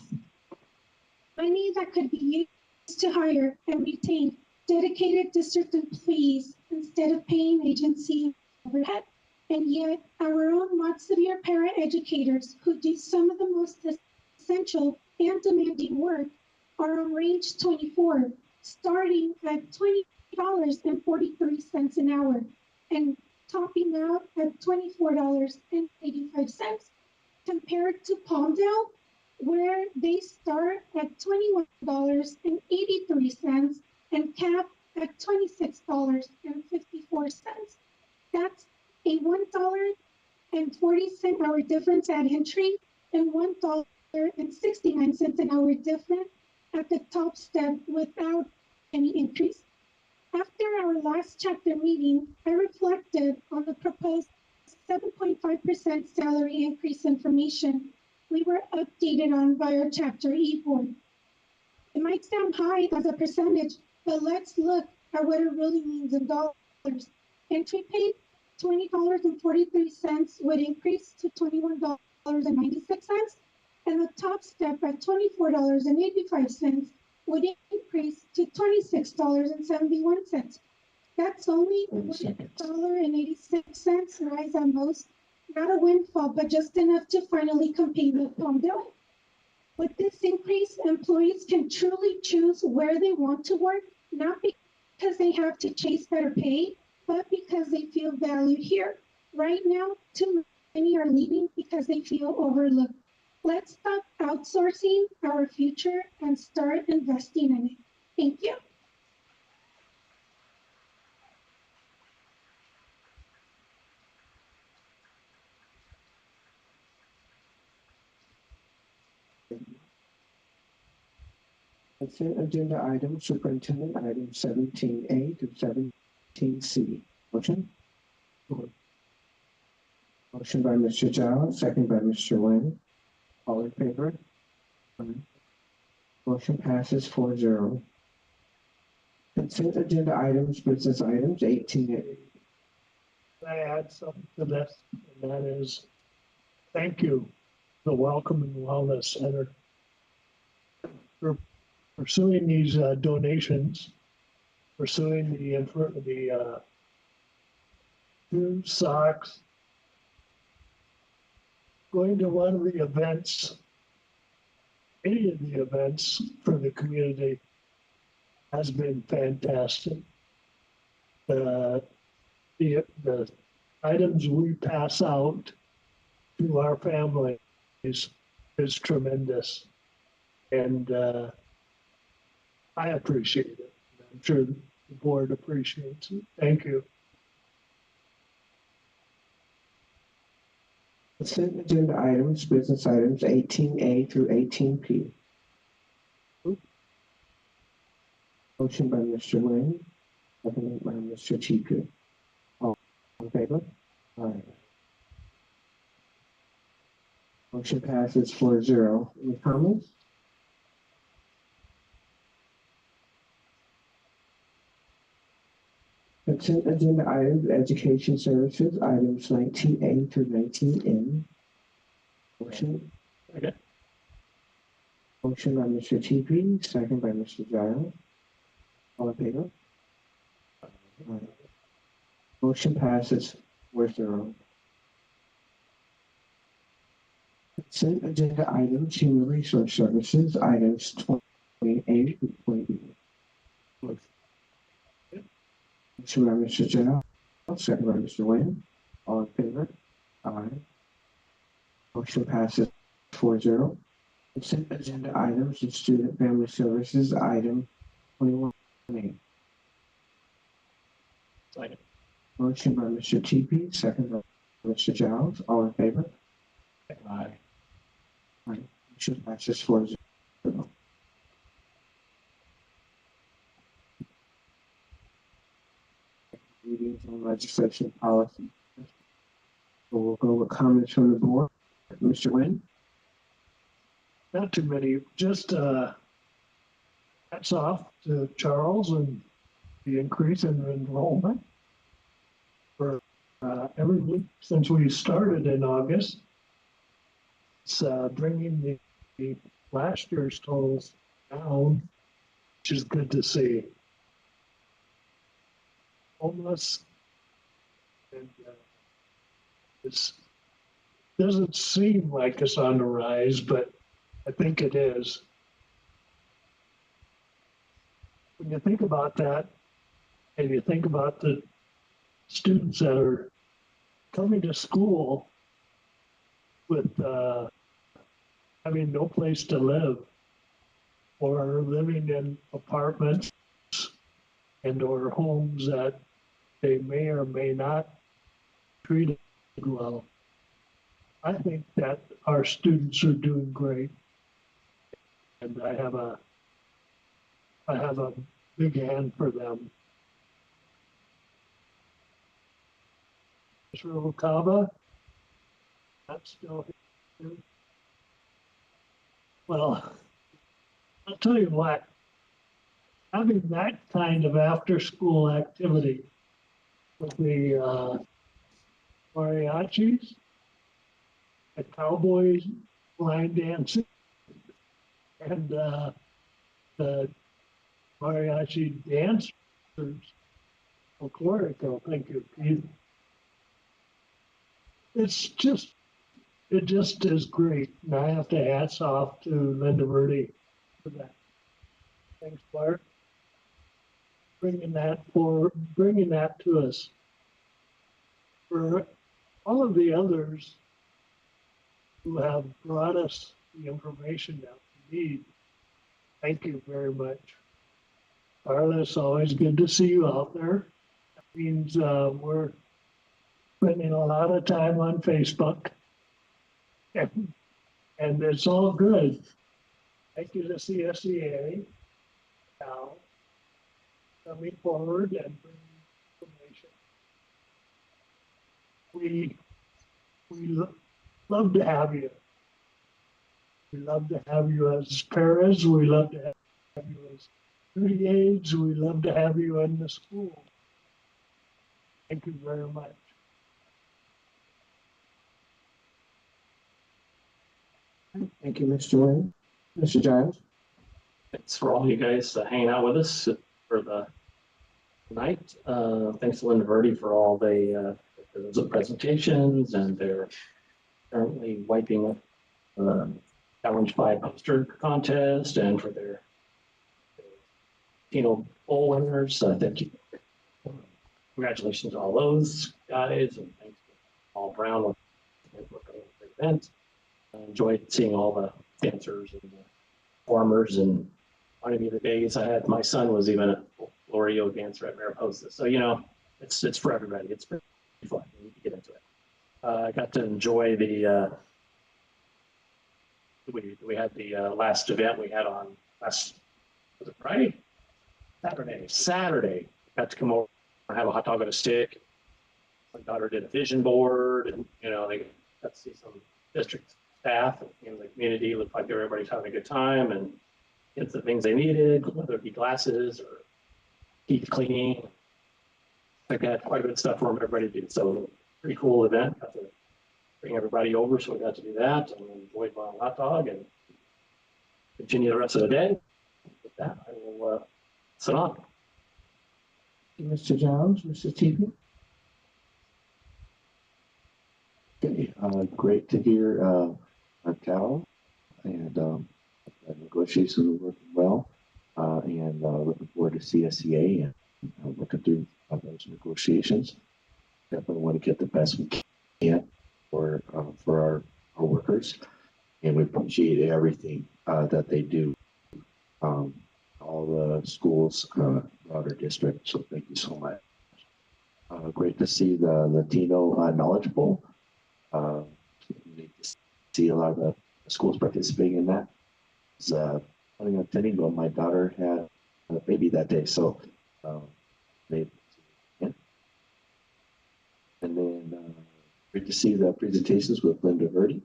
Money that could be used to hire and retain dedicated district employees instead of paying agency overhead. And yet, our own Mod Severe paraeducators who do some of the most essential and demanding work are on range 24, starting at $20.43 an hour and topping out at $24.85, compared to Palmdale, where they start at $21.83 and cap at $26.54. That's a $1.40 hour difference at entry and $1.69 an hour difference at the top step without any increase. After our last chapter meeting, I reflected on the proposed 7.5% salary increase information we were updated on by our chapter E board. It might sound high as a percentage, but let's look at what it really means in dollars. Entry pay, $20.43 would increase to $21.96, and the top step at $24.85 would increase to $26.71. That's only $1.86 rise at most, not a windfall, but just enough to finally compete with Palmdale. With this increase, employees can truly choose where they want to work, not because they have to chase better pay, but because they feel valued here. Right now, too many are leaving because they feel overlooked. Let's stop outsourcing our future and start investing in it. Thank you. Consent agenda item, superintendent item 17A to 17C. Motion? Motion by Mr. Giles, second by Mr. Nguyen. All in favor? Motion passes 4-0. Consent agenda items, business items 18A. I add something to this, and that is, thank you, the Welcome and Wellness Center, for pursuing these donations, pursuing the shoes, socks, going to one of the events, any of the events for the community has been fantastic. The items we pass out to our families is tremendous. And I appreciate it. I'm sure the board appreciates it. Thank you. Consent agenda items, business items 18A through 18P. Motion by Mr. Nguyen, seconded by Mr. Chiku. All in favor? Aye. Motion passes 4-0. Any comments? Consent agenda items, education services, items 19A through 19N. Motion. Okay. Motion by Mr. TP, second by Mr. Giles. All in favor? Aye. Motion passes 4-0. Consent agenda items, human resource services, items 28 through 20. Motion by Mr. Giles, second by Mr. Wayne. All in favor? Aye. Motion passes 4-0. Consent agenda items and student family services, item 21. Second. Motion by Mr. TP, second by Mr. Giles. All in favor? Aye. Aye. Motion passes 4-0. Readings on legislation policy. So we'll go with comments from the board. Mr. Wynn? Not too many, just hats off to Charles and the increase in enrollment for every week since we started in August. It's bringing the last year's totals down, which is good to see. Homeless, and it doesn't seem like it's on the rise, but I think it is. When you think about that, and you think about the students that are coming to school with having no place to live, or living in apartments and or homes that they may or may not treat well. I think that our students are doing great. And I have a big hand for them. Mr. Okaba, that's still here. Well, I'll tell you what, having that kind of after-school activity with the mariachis, the cowboys line dancing, and the mariachi dancers, folklorico, thank you, Keith. It just is great. And I have to hats off to Linda Verdi for that. Thanks, Bart. Bringing that to us. For all of the others who have brought us the information that we need, thank you very much. Carla, it's always good to see you out there. That means we're spending a lot of time on Facebook. And it's all good. Thank you to CSEA now coming forward and bringing information. We love to have you. We love to have you as parents. We love to have you as community aides. We love to have you in the school. Thank you very much. Thank you, Mr. Wayne. Mr. Giles? Thanks for all you guys hanging out with us for the night. Thanks to Linda Verdi for all the presentations, and they're currently wiping Challenge 5 poster contest, and for their Bowl winners. Thank you. Congratulations to all those guys, and thanks to Paul Brown for the event. I enjoyed seeing all the dancers and the performers, and reminded me of the days my son was even a Florio dancer at Mariposa. So, it's for everybody. It's pretty fun. You need to get into it. I got to enjoy we had the last event we had on was it Friday? Saturday. got to come over and have a hot dog on a stick. My daughter did a vision board, and they got to see some district staff and the community. Looked like everybody's having a good time and get the things they needed, whether it be glasses or teeth cleaning. Like that, quite a bit of stuff for everybody to do. So pretty cool event. Got to bring everybody over, so we got to do that and enjoyed my hot dog and continue the rest of the day. With that, I will sit on. Mr. Giles, Mr. TP. Okay, great to hear Cal and negotiations are working well, and looking forward to CSCA and looking through those negotiations. Definitely want to get the best we can for our workers, and we appreciate everything that they do. All the schools throughout our district. So thank you so much. Great to see the Latino Knowledge Bowl. Neat to see a lot of the schools participating in that. It's planning on attending, but my daughter had a baby that day, so they. Yeah. And then great to see the presentations with Linda Verdi.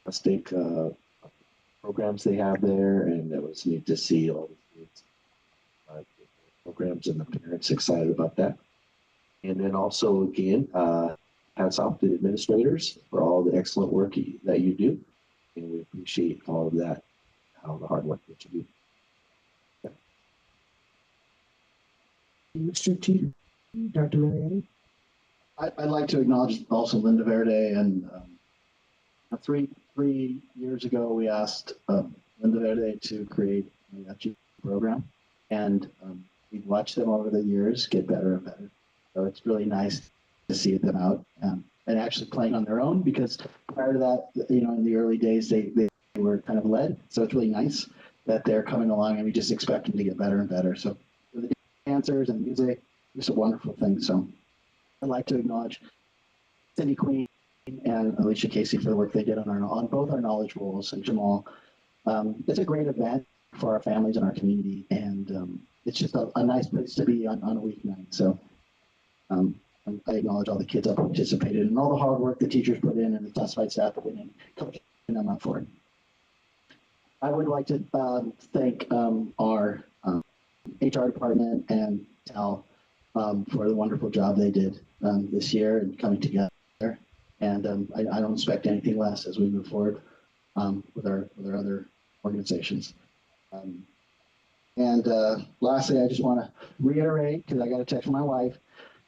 Fantastic programs they have there, and it was neat to see all the kids programs and the parents excited about that. And then also again, hats off to the administrators for all the excellent work that you do, and we appreciate all of that, all the hard work that you do. Mr. T, Dr. Mariani. I'd like to acknowledge also Linda Verde, and three years ago we asked Linda Verde to create a FG program, and we've watched them over the years get better and better. So it's really nice to see them out and actually playing on their own, because prior to that, in the early days, they were kind of led. So it's really nice that they're coming along, and we just expect them to get better and better. So for the dancers and music, it's a wonderful thing. So I'd like to acknowledge Cindy Queen and Alicia Casey for the work they did on both our knowledge roles, and Jamal. It's a great event for our families and our community, and it's just a nice place to be on a weeknight. So I acknowledge all the kids that participated and all the hard work the teachers put in and the classified staff put in, and coaching them up for it. I would like to thank our HR department and Tal for the wonderful job they did this year and coming together. And I don't expect anything less as we move forward with our other organizations. And lastly, I just want to reiterate, because I got a text from my wife,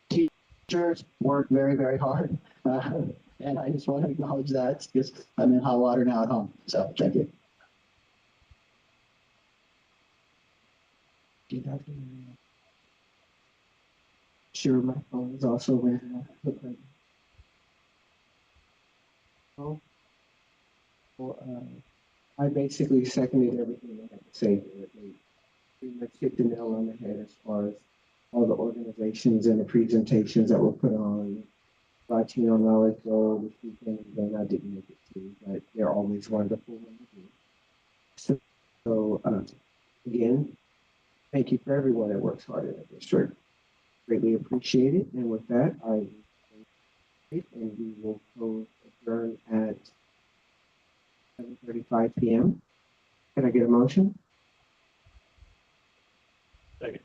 teachers work very, very hard. And I just want to acknowledge that, because I'm in hot water now at home. So thank you. Sure, my phone is also ringing. Well, I basically seconded everything they had to say. They pretty much hit the nail on the head as far as all the organizations and the presentations that were put on. Latino Knowledge Bowl this weekend, again, I didn't make it to, but they're always wonderful when you do. So again, thank you for everyone that works hard in the district. Greatly appreciate it. And with that, and we will close adjourn at 7:35 p.m. Can I get a motion? Second.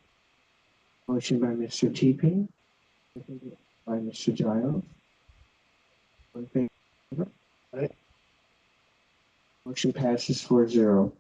Motion by Mr. TP, seconded by Mr. Giles. All in favor? Motion passes 4-0.